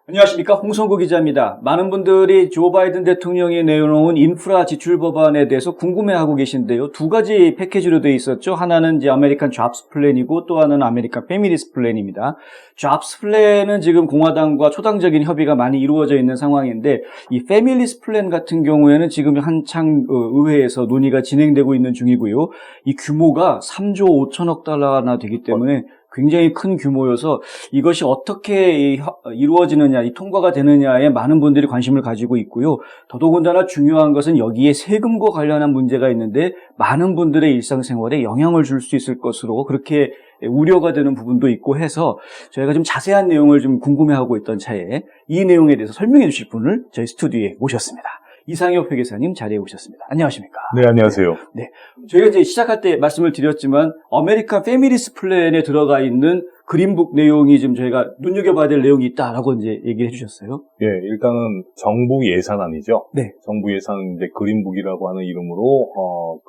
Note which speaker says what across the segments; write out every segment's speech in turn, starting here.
Speaker 1: 안녕하십니까, 홍성구 기자입니다. 많은 분들이 조 바이든 대통령이 내놓은 인프라 지출 법안에 대해서 궁금해하고 계신데요. 두 가지 패키지로 되어 있었죠. 하나는 이제 아메리칸 잡스 플랜이고 또 하나는 아메리칸 패밀리스 플랜입니다. 잡스 플랜은 지금 공화당과 초당적인 협의가 많이 이루어져 있는 상황인데, 이 패밀리스 플랜 같은 경우에는 지금 한창 의회에서 논의가 진행되고 있는 중이고요. 이 규모가 3조 5천억 달러나 되기 때문에 굉장히 큰 규모여서 이것이 어떻게 이루어지느냐, 이 통과가 되느냐에 많은 분들이 관심을 가지고 있고요. 더더군다나 중요한 것은 여기에 세금과 관련한 문제가 있는데 많은 분들의 일상생활에 영향을 줄 수 있을 것으로 그렇게 우려가 되는 부분도 있고 해서 저희가 좀 자세한 내용을 좀 궁금해하고 있던 차에 이 내용에 대해서 설명해 주실 분을 저희 스튜디오에 모셨습니다. 이상엽 회계사님 자리에 오셨습니다. 안녕하십니까?
Speaker 2: 네, 안녕하세요.
Speaker 1: 네. 저희가 이제 시작할 때 말씀을 드렸지만, 아메리칸 패밀리스 플랜에 들어가 있는 그린북 내용이 지금 저희가 눈여겨봐야 될 내용이 있다라고 이제 얘기해 주셨어요.
Speaker 2: 예, 일단은 정부 예산안이죠.
Speaker 1: 네.
Speaker 2: 정부 예산 이제 그린북이라고 하는 이름으로,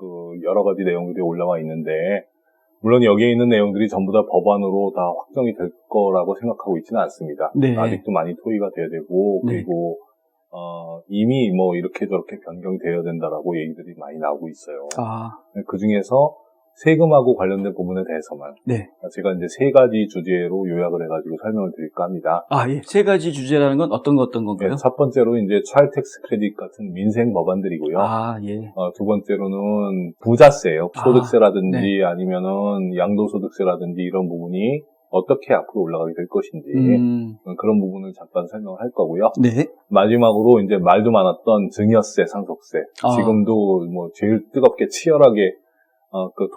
Speaker 2: 여러 가지 내용들이 올라와 있는데, 물론 여기에 있는 내용들이 전부 다 법안으로 다 확정이 될 거라고 생각하고 있지는 않습니다.
Speaker 1: 네.
Speaker 2: 아직도 많이 토의가 돼야 되고,
Speaker 1: 네.
Speaker 2: 그리고, 이미 뭐 이렇게 저렇게 변경이 되어야 된다라고 얘기들이 많이 나오고 있어요. 그 중에서 세금하고 관련된 부분에 대해서만.
Speaker 1: 네.
Speaker 2: 제가 이제 세 가지 주제로 요약을 해가지고 설명을 드릴까 합니다.
Speaker 1: 예. 세 가지 주제라는 건 어떤 건가요?
Speaker 2: 네, 첫 번째로 이제 차일드 텍스 크레딧 같은 민생 법안들이고요.
Speaker 1: 예.
Speaker 2: 두 번째로는 부자세요. 소득세라든지
Speaker 1: 네.
Speaker 2: 아니면은 양도소득세라든지 이런 부분이 어떻게 앞으로 올라가게 될 것인지 그런 부분을 잠깐 설명을 할 거고요.
Speaker 1: 네.
Speaker 2: 마지막으로 이제 말도 많았던 증여세, 상속세. 지금도 뭐 제일 뜨겁게 치열하게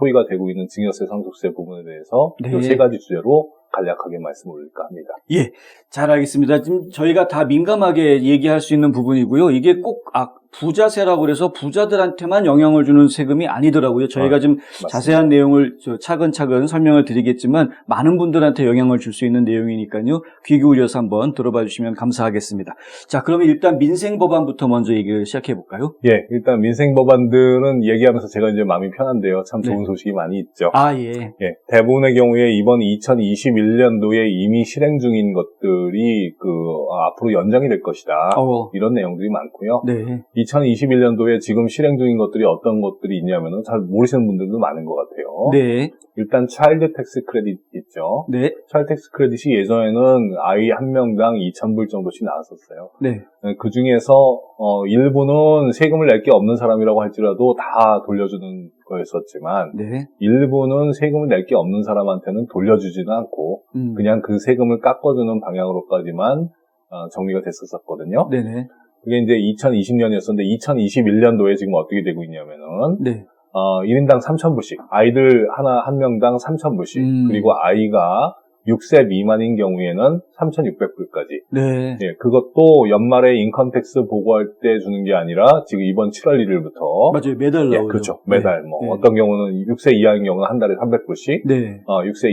Speaker 2: 토의가 되고 있는 증여세, 상속세 부분에 대해서
Speaker 1: 네.
Speaker 2: 이 세 가지 주제로 간략하게 말씀을 올릴까 합니다.
Speaker 1: 예. 잘 알겠습니다. 지금 저희가 다 민감하게 얘기할 수 있는 부분이고요. 이게 꼭 부자세라고 그래서 부자들한테만 영향을 주는 세금이 아니더라고요. 저희가 좀
Speaker 2: 맞습니다.
Speaker 1: 자세한 내용을 차근차근 설명을 드리겠지만 많은 분들한테 영향을 줄 수 있는 내용이니까요. 귀 기울여서 한번 들어봐 주시면 감사하겠습니다. 자, 그러면 일단 민생 법안부터 먼저 얘기를 시작해 볼까요?
Speaker 2: 예, 일단 민생 법안들은 얘기하면서 제가 이제 마음이 편한데요. 참 좋은 소식이 많이 있죠.
Speaker 1: 예.
Speaker 2: 예, 대부분의 경우에 이번 2021년도에 이미 실행 중인 것들이 앞으로 연장이 될 것이다. 이런 내용들이 많고요.
Speaker 1: 네.
Speaker 2: 2021년도에 지금 실행 중인 것들이 어떤 것들이 있냐면은 잘 모르시는 분들도 많은 것 같아요.
Speaker 1: 네.
Speaker 2: 일단 차일드 텍스 크레딧 있죠.
Speaker 1: 네.
Speaker 2: 차일드 텍스 크레딧이 예전에는 아이 한 명당 2,000불 정도씩 나왔었어요.
Speaker 1: 네.
Speaker 2: 그 중에서 일부는 세금을 낼 게 없는 사람이라고 할지라도 다 돌려주는 거였었지만
Speaker 1: 네.
Speaker 2: 일부는 세금을 낼 게 없는 사람한테는 돌려주지는 않고 그냥 그 세금을 깎아주는 방향으로까지만 정리가 됐었거든요.
Speaker 1: 네네.
Speaker 2: 그게 이제 2020년이었었는데 2021년도에 지금 어떻게 되고 있냐면은
Speaker 1: 네.
Speaker 2: 1인당 3,000불씩 한 명당 3,000불씩 그리고 아이가 6세 미만인 경우에는 3,600불까지.
Speaker 1: 네.
Speaker 2: 예, 그것도 연말에 인컴텍스 보고할 때 주는 게 아니라 지금 이번 7월 1일부터.
Speaker 1: 맞아요. 매달 나오죠.
Speaker 2: 그렇죠. 매달.
Speaker 1: 네.
Speaker 2: 어떤 경우는 6세 이하인 경우는 한 달에 300불씩.
Speaker 1: 네.
Speaker 2: 6세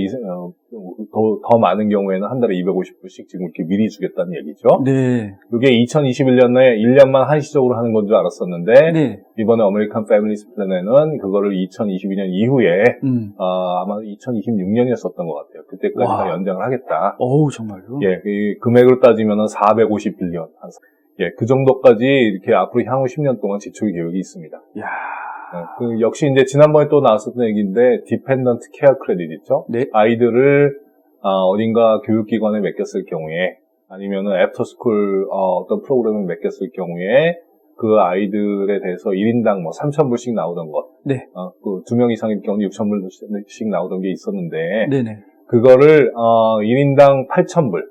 Speaker 2: 더 많은 경우에는 한 달에 250불씩 지금 이렇게 미리 주겠다는 얘기죠.
Speaker 1: 네.
Speaker 2: 이게 2021년에 1년만 한시적으로 하는 건 줄 알았었는데.
Speaker 1: 네.
Speaker 2: 이번에 아메리칸 패밀리스 플랜에는 그거를 2022년 이후에 아마 2026년이었었던 것 같아요. 그때까지 다 연장을 하겠다.
Speaker 1: 정말요?
Speaker 2: 예, 이 금액으로 따지면은 450빌리언. 예, 그 정도까지 이렇게 앞으로 향후 10년 동안 지출 계획이 있습니다.
Speaker 1: 야.
Speaker 2: 역시 이제 지난번에 또 나왔었던 얘기인데 디펜던트 케어 크레딧 있죠?
Speaker 1: 네.
Speaker 2: 아이들을 어딘가 교육기관에 맡겼을 경우에 아니면은 애프터스쿨 어떤 프로그램에 맡겼을 경우에 그 아이들에 대해서 1인당 3,000불씩 나오던 것.
Speaker 1: 네.
Speaker 2: 그 2명 이상일 경우는 6,000불씩 나오던 게 있었는데.
Speaker 1: 네네.
Speaker 2: 그거를, 1인당 8,000불.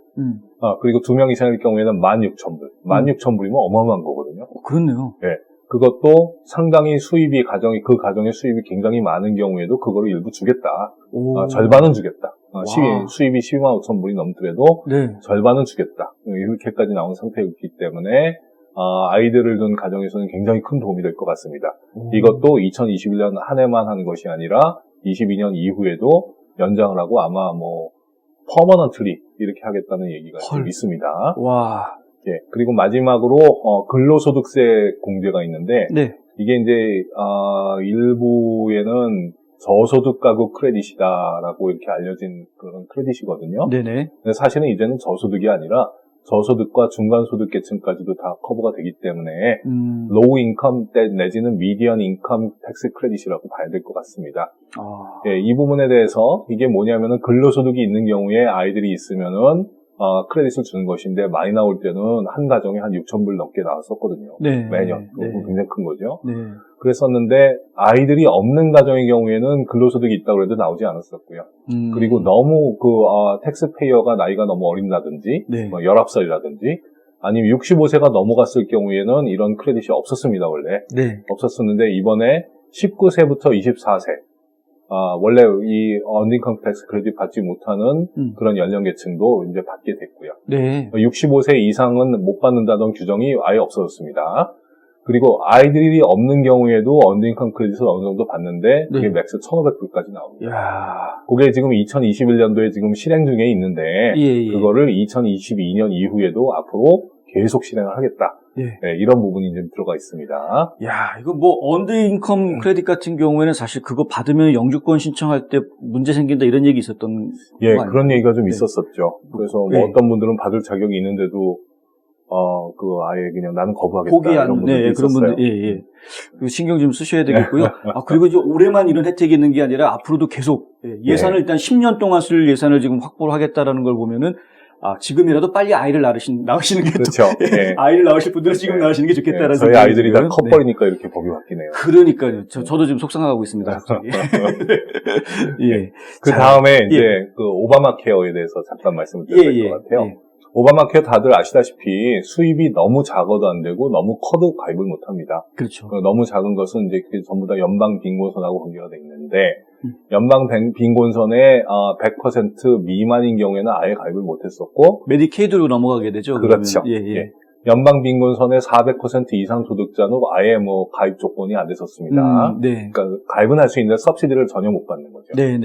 Speaker 2: 그리고 2명 이상일 경우에는 16,000불. 16,000불이면 어마어마한 거거든요.
Speaker 1: 그렇네요.
Speaker 2: 네. 그것도 상당히 그 가정의 수입이 굉장히 많은 경우에도 그거를 일부 주겠다. 절반은 주겠다. 수입이 12만 5천 불이 넘더라도. 네. 절반은 주겠다. 이렇게까지 나온 상태였기 때문에, 아이들을 둔 가정에서는 굉장히 큰 도움이 될 것 같습니다. 이것도 2021년 한 해만 하는 것이 아니라 22년 이후에도 연장을 하고 아마 퍼머넌트리 이렇게 하겠다는 얘기가 좀 있습니다.
Speaker 1: 와.
Speaker 2: 예. 그리고 마지막으로 근로소득세 공제가 있는데 네. 이게 이제 일부에는 저소득 가구 크레딧이다라고 이렇게 알려진 그런 크레딧이거든요.
Speaker 1: 네네.
Speaker 2: 근데 사실은 이제는 저소득이 아니라 저소득과 중간소득 계층까지도 다 커버가 되기 때문에 로우 인컴 내지는 미디언 인컴 텍스 크레딧이라고 봐야 될 것 같습니다. 예, 이 부분에 대해서 이게 뭐냐면은 근로소득이 있는 경우에 아이들이 있으면은 크레딧을 주는 것인데 많이 나올 때는 한 가정에 한 6,000불 넘게 나왔었거든요.
Speaker 1: 네.
Speaker 2: 매년.
Speaker 1: 네.
Speaker 2: 굉장히 큰 거죠.
Speaker 1: 네.
Speaker 2: 그랬었는데 아이들이 없는 가정의 경우에는 근로소득이 있다고 해도 나오지 않았었고요. 그리고 너무 텍스페이어가 나이가 너무 어린다든지
Speaker 1: 네.
Speaker 2: 뭐 19살이라든지 아니면 65세가 넘어갔을 경우에는 이런 크레딧이 없었습니다. 원래.
Speaker 1: 네.
Speaker 2: 없었었는데 이번에 19세부터 24세 원래 이 언딩컴 텍스 크레딧 받지 못하는 그런 연령계층도 이제 받게 됐고요.
Speaker 1: 네.
Speaker 2: 65세 이상은 못 받는다던 규정이 아예 없어졌습니다. 그리고 아이들이 없는 경우에도 언딩컴 크레딧을 어느 정도 받는데 그게 맥스 1,500불까지 나옵니다.
Speaker 1: 이야.
Speaker 2: 그게 지금 2021년도에 지금 실행 중에 있는데
Speaker 1: 예.
Speaker 2: 그거를 2022년 이후에도 앞으로 계속 실행을 하겠다.
Speaker 1: 예.
Speaker 2: 네, 이런 부분이 좀 들어가 있습니다.
Speaker 1: 야, 이거 뭐 언더 인컴 크레딧 같은 경우에는 사실 그거 받으면 영주권 신청할 때 문제 생긴다 이런 얘기 있었던
Speaker 2: 예,
Speaker 1: 거 아니에요?
Speaker 2: 그런 얘기가 좀
Speaker 1: 네.
Speaker 2: 있었었죠. 그래서 뭐
Speaker 1: 네.
Speaker 2: 어떤 분들은 받을 자격이 있는데도 아예 그냥 나는 거부하겠다
Speaker 1: 포기한
Speaker 2: 이런 분들도
Speaker 1: 네, 그런
Speaker 2: 있었어요.
Speaker 1: 분들 예. 그 신경 좀 쓰셔야 되겠고요. 그리고 이제 올해만 이런 혜택이 있는 게 아니라 앞으로도 계속 예산을 일단 10년 동안 쓸 예산을 지금 확보를 하겠다라는 걸 보면은 지금이라도 빨리 아이를 낳으시는 게
Speaker 2: 그렇죠. 예.
Speaker 1: 아이를 낳으실 분들은 지금 낳으시는 게 좋겠다라는
Speaker 2: 저희
Speaker 1: 생각이
Speaker 2: 아이들이 다
Speaker 1: 들고요.
Speaker 2: 커버리니까 이렇게 법이 바뀌네요.
Speaker 1: 그러니까요. 저도 지금 속상하고 있습니다. 갑자기. 예.
Speaker 2: 그
Speaker 1: 자,
Speaker 2: 다음에 이제 그 오바마 케어에 대해서 잠깐 말씀을 드려야 될 것 같아요.
Speaker 1: 예.
Speaker 2: 오바마 케어 다들 아시다시피 수입이 너무 작아도 안 되고 너무 커도 가입을 못 합니다.
Speaker 1: 그렇죠.
Speaker 2: 너무 작은 것은 이제 그게 전부 다 연방 빈곤선하고 관계가 돼 있는데 연방 빈곤선의 100% 미만인 경우에는 아예 가입을 못 했었고
Speaker 1: 메디케이드로 넘어가게 되죠.
Speaker 2: 그렇죠.
Speaker 1: 그러면. 예.
Speaker 2: 연방 빈곤선의 400% 이상 소득자는 아예 뭐 가입 조건이 안 됐었습니다.
Speaker 1: 네.
Speaker 2: 그러니까 가입은 할 수 있는데 서브시디를 전혀 못 받는 거죠.
Speaker 1: 네.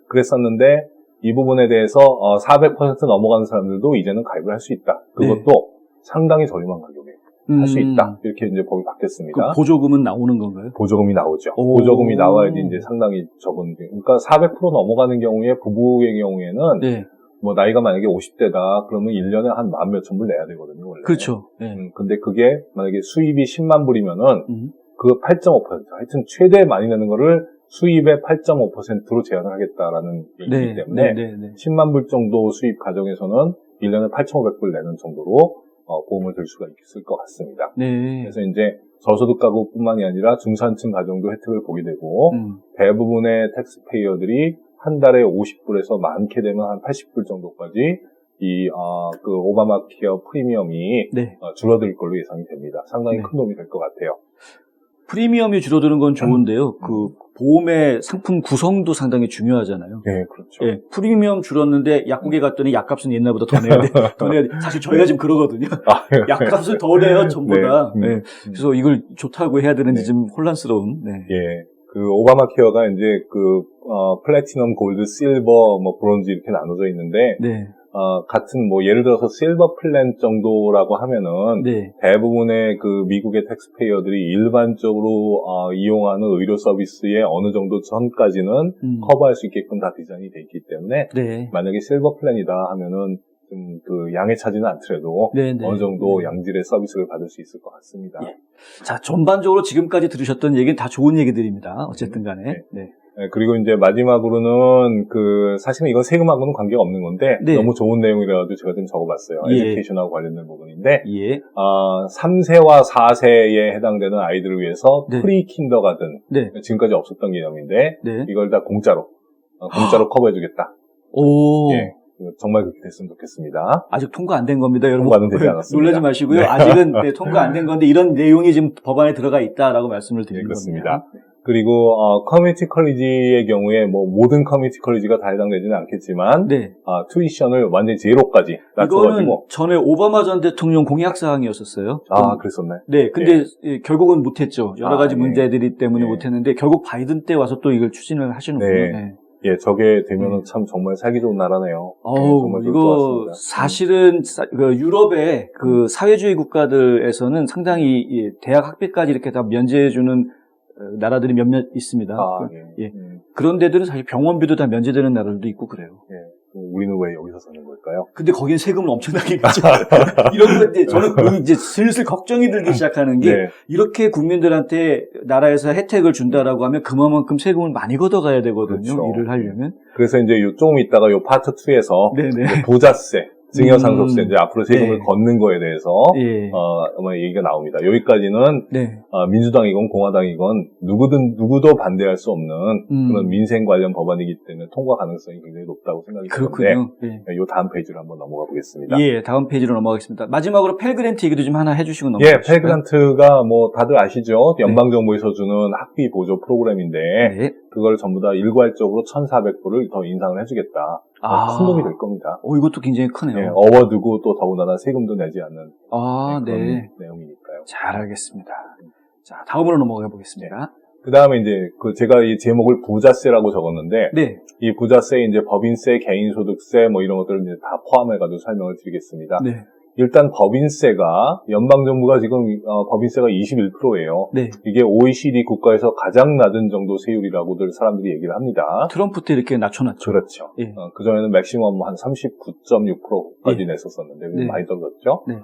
Speaker 2: 그랬었는데 이 부분에 대해서 400% 넘어가는 사람들도 이제는 가입을 할 수 있다. 그것도 상당히 저렴한 가격에 할 수 있다. 이렇게 이제 법이 바뀌었습니다.
Speaker 1: 그 보조금은 나오는 건가요?
Speaker 2: 보조금이 나오죠. 보조금이 나와야지 이제 상당히 적은 그러니까 400% 넘어가는 경우에 부부의 경우에는
Speaker 1: 네.
Speaker 2: 뭐 나이가 만약에 50대다 그러면 1년에 한 만 몇천 불 내야 되거든요, 원래.
Speaker 1: 그렇죠. 네.
Speaker 2: 근데 그게 만약에 수입이 10만 불이면은 그 8.5% 하여튼 최대 많이 내는 거를 수입의 8.5%로 제한을 하겠다라는 얘기이기 때문에 10만 불 정도 수입 가정에서는 1년에 8,500불 내는 정도로 보험을 들 수가 있을 것 같습니다.
Speaker 1: 네.
Speaker 2: 그래서 이제 저소득 가구뿐만이 아니라 중산층 가정도 혜택을 보게 되고 대부분의 텍스페이어들이 한 달에 50불에서 많게 되면 한 80불 정도까지 그 오바마 케어 프리미엄이 줄어들 걸로 예상이 됩니다. 상당히 큰 도움이 될 것 같아요.
Speaker 1: 프리미엄이 줄어드는 건 좋은데요. 그 보험의 상품 구성도 상당히 중요하잖아요.
Speaker 2: 네, 그렇죠.
Speaker 1: 예, 프리미엄 줄었는데 약국에 갔더니 약값은 옛날보다 더 내야 돼. 더 내야 돼. 사실 저희가 지금 그러거든요. 약값을 더 내요, 전부 다. 네. 그래서 이걸 좋다고 해야 되는지 좀 혼란스러운. 네.
Speaker 2: 예. 그 오바마 케어가 이제 플래티넘, 골드, 실버, 뭐 브론즈 이렇게 나눠져 있는데 같은 뭐 예를 들어서 실버 플랜 정도라고 하면은 대부분의 그 미국의 텍스페이어들이 일반적으로 이용하는 의료 서비스의 어느 정도 전까지는 커버할 수 있게끔 다 디자인이 돼 있기 때문에 만약에 실버 플랜이다 하면은 좀 그 양에 차지는 않더라도 어느 정도 양질의 서비스를 받을 수 있을 것 같습니다.
Speaker 1: 자, 전반적으로 지금까지 들으셨던 얘기는 다 좋은 얘기들입니다. 어쨌든 간에.
Speaker 2: 그리고 이제 마지막으로는 사실은 이건 세금하고는 관계가 없는 건데 너무 좋은 내용이라도 제가 좀 적어봤어요. 에듀케이션하고 관련된 부분인데 3세와 4세에 해당되는 아이들을 위해서 프리 킨더가든 지금까지 없었던 개념인데 이걸 다 공짜로 커버해주겠다. 정말 그렇게 됐으면 좋겠습니다.
Speaker 1: 아직 통과 안 된 겁니다, 여러분.
Speaker 2: 통과는 되지 않았습니다.
Speaker 1: 놀라지 마시고요. 아직은 통과 안 된 건데 이런 내용이 지금 법안에 들어가 있다라고 말씀을 드리는
Speaker 2: 그렇습니다.
Speaker 1: 겁니다.
Speaker 2: 그리고 커뮤니티 컬리지의 경우에 뭐 모든 커뮤니티 컬리지가 다 해당되지는 않겠지만 튜이션을 완전히 제로까지 낮춰가지고
Speaker 1: 이거는 전에 오바마 전 대통령 공약 사항이었었어요.
Speaker 2: 그랬었네.
Speaker 1: 네, 근데 결국은 못했죠. 여러 가지 문제들이 때문에 못했는데 결국 바이든 때 와서 또 이걸 추진을 하시는군요.
Speaker 2: 저게 되면은 참 정말 살기 좋은 나라네요. 정말 좋을 것
Speaker 1: 이거
Speaker 2: 같습니다.
Speaker 1: 사실은 유럽의 그 사회주의 국가들에서는 상당히 대학 학비까지 이렇게 다 면제해주는 나라들이 몇몇 있습니다. 그런 데들은 사실 병원비도 다 면제되는 나라들도 있고 그래요.
Speaker 2: 우리 우리는 왜 여기서 사는 걸까요?
Speaker 1: 근데 거기는 세금을 엄청나게 내죠. 이런 거 이제 저는 이제 슬슬 걱정이 들기 시작하는 게
Speaker 2: 네.
Speaker 1: 이렇게 국민들한테 나라에서 혜택을 준다라고 하면 그만큼 세금을 많이 걷어가야 되거든요.
Speaker 2: 그렇죠.
Speaker 1: 일을 하려면.
Speaker 2: 그래서 이제 조금 있다가 요 파트 2에서
Speaker 1: 네네.
Speaker 2: 부자세, 증여상속세 이제 앞으로 세금을
Speaker 1: 네.
Speaker 2: 걷는 거에 대해서
Speaker 1: 예.
Speaker 2: 아마 얘기가 나옵니다. 여기까지는
Speaker 1: 네.
Speaker 2: 민주당이건 공화당이건 누구도 반대할 수 없는 그런 민생 관련 법안이기 때문에 통과 가능성이 굉장히 높다고 생각이 드는데
Speaker 1: 그렇군요. 예.
Speaker 2: 요 다음 페이지로 한번 넘어가 보겠습니다.
Speaker 1: 예, 다음 페이지로 넘어가겠습니다. 마지막으로 펠그랜트 얘기도 좀 하나 해주시고
Speaker 2: 예,
Speaker 1: 넘어가실까요?
Speaker 2: 펠그란트가 뭐 다들 아시죠? 연방정부에서 주는 학비 보조 프로그램인데
Speaker 1: 네.
Speaker 2: 그걸 전부 다 일괄적으로 1,400불을 더 인상을 해주겠다. 큰 돈이 될 겁니다.
Speaker 1: 이것도 굉장히 크네요.
Speaker 2: 예, 어워드고 또 더군다나 세금도 내지 않는 그런
Speaker 1: 네.
Speaker 2: 내용이니까요.
Speaker 1: 잘 알겠습니다. 자, 다음으로 넘어가 보겠습니다.
Speaker 2: 그 다음에 이제 제가 이 제목을 부자세라고 적었는데
Speaker 1: 네.
Speaker 2: 이 부자세 이제 법인세, 개인소득세 뭐 이런 것들을 이제 다 포함해가지고 설명을 드리겠습니다.
Speaker 1: 네.
Speaker 2: 일단 법인세가 연방정부가 지금 법인세가 21%예요.
Speaker 1: 네.
Speaker 2: 이게 OECD 국가에서 가장 낮은 정도 세율이라고들 사람들이 얘기를 합니다.
Speaker 1: 트럼프 때 이렇게 낮춰놨죠.
Speaker 2: 그렇죠.
Speaker 1: 예.
Speaker 2: 그전에는 맥시멈 한 39.6%까지
Speaker 1: 예.
Speaker 2: 냈었었는데
Speaker 1: 네.
Speaker 2: 많이 떨어졌죠.
Speaker 1: 네.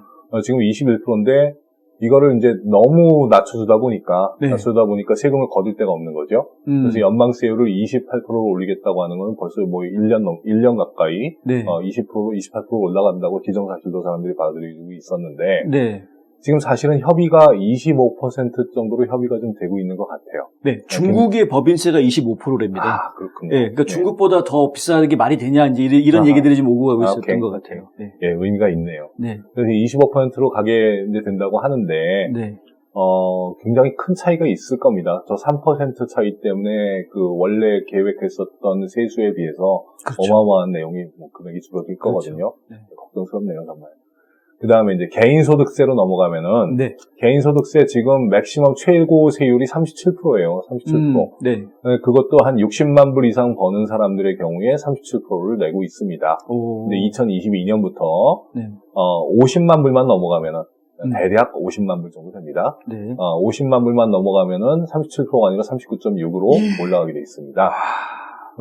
Speaker 2: 지금 21%인데 이거를 이제 너무 낮춰주다 보니까
Speaker 1: 네.
Speaker 2: 세금을 거둘 데가 없는 거죠. 그래서 연방세율을 28%로 올리겠다고 하는 건 벌써 뭐 1년 가까이
Speaker 1: 네.
Speaker 2: 20%, 28% 올라간다고 기정사실로 사람들이 받아들이고 있었는데
Speaker 1: 네.
Speaker 2: 지금 사실은 협의가 25% 정도로 협의가 좀 되고 있는 것 같아요.
Speaker 1: 네. 중국의 법인세가 25%랍니다.
Speaker 2: 그렇군요.
Speaker 1: 네. 그러니까 중국보다 더 비싸게 말이 되냐 이제 이런 얘기들이 좀 오고 가고 있었던 것 같아요. 네.
Speaker 2: 예, 의미가 있네요.
Speaker 1: 네.
Speaker 2: 그래서 25%로 가게 이제 된다고 하는데
Speaker 1: 네.
Speaker 2: 굉장히 큰 차이가 있을 겁니다. 저 3% 차이 때문에 그 원래 계획했었던 세수에 비해서
Speaker 1: 그렇죠.
Speaker 2: 어마어마한 내용이 금액이 줄어들
Speaker 1: 그렇죠.
Speaker 2: 거거든요.
Speaker 1: 네.
Speaker 2: 걱정스럽네요, 정말. 그 다음에 이제 개인소득세로 넘어가면은
Speaker 1: 네.
Speaker 2: 개인소득세 지금 맥시멈 최고 세율이 37%예요. 37%.
Speaker 1: 네.
Speaker 2: 그것도 한 60만 불 이상 버는 사람들의 경우에 37%를 내고 있습니다. 근데 2022년부터
Speaker 1: 네.
Speaker 2: 50만 불만 넘어가면은 대략 50만 불 정도 됩니다.
Speaker 1: 네.
Speaker 2: 50만 불만 넘어가면은 37%가 아니라 39.6으로 올라가게 돼 있습니다.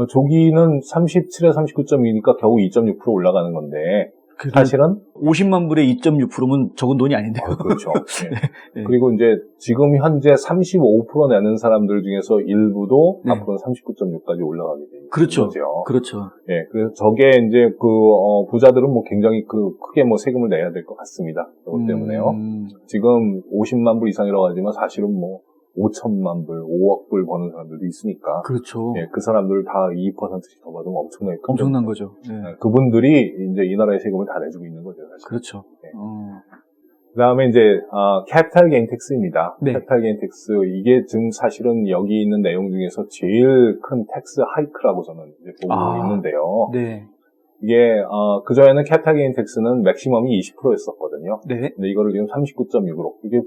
Speaker 2: 조기는 37에 39.2니까 겨우 2.6% 올라가는 건데 사실은
Speaker 1: 50만 불에 2.6%면 적은 돈이 아닌데요.
Speaker 2: 그렇죠. 네.
Speaker 1: 네.
Speaker 2: 그리고 이제 지금 현재 35% 내는 사람들 중에서 일부도
Speaker 1: 네.
Speaker 2: 앞으로는 39.6까지 올라가게 되는
Speaker 1: 그렇죠.
Speaker 2: 거죠.
Speaker 1: 그렇죠.
Speaker 2: 예, 그래서 저게 이제 부자들은 뭐 굉장히 크게 뭐 세금을 내야 될 것 같습니다. 그것 때문에요. 지금 50만 불 이상이라고 하지만 사실은 뭐 5천만 불, 5억 불 버는 사람들도 있으니까.
Speaker 1: 그렇죠.
Speaker 2: 예, 그 사람들 다 2%씩 더 받으면
Speaker 1: 엄청난 거죠. 네.
Speaker 2: 그분들이 이제 이 나라의 세금을 다 내주고 있는 거죠, 사실.
Speaker 1: 그렇죠.
Speaker 2: 네. 그 다음에 이제, 캐피탈 게인 텍스입니다.
Speaker 1: 네.
Speaker 2: 캐피탈 게인 텍스. 이게 지금 사실은 여기 있는 내용 중에서 제일 큰 텍스 하이크라고 저는 이제 보고 있는데요.
Speaker 1: 네.
Speaker 2: 이게, 그전에는 캐피탈 게인 텍스는 맥시멈이 20%였었거든요.
Speaker 1: 네.
Speaker 2: 근데 이거를 지금 39.6으로. 이게,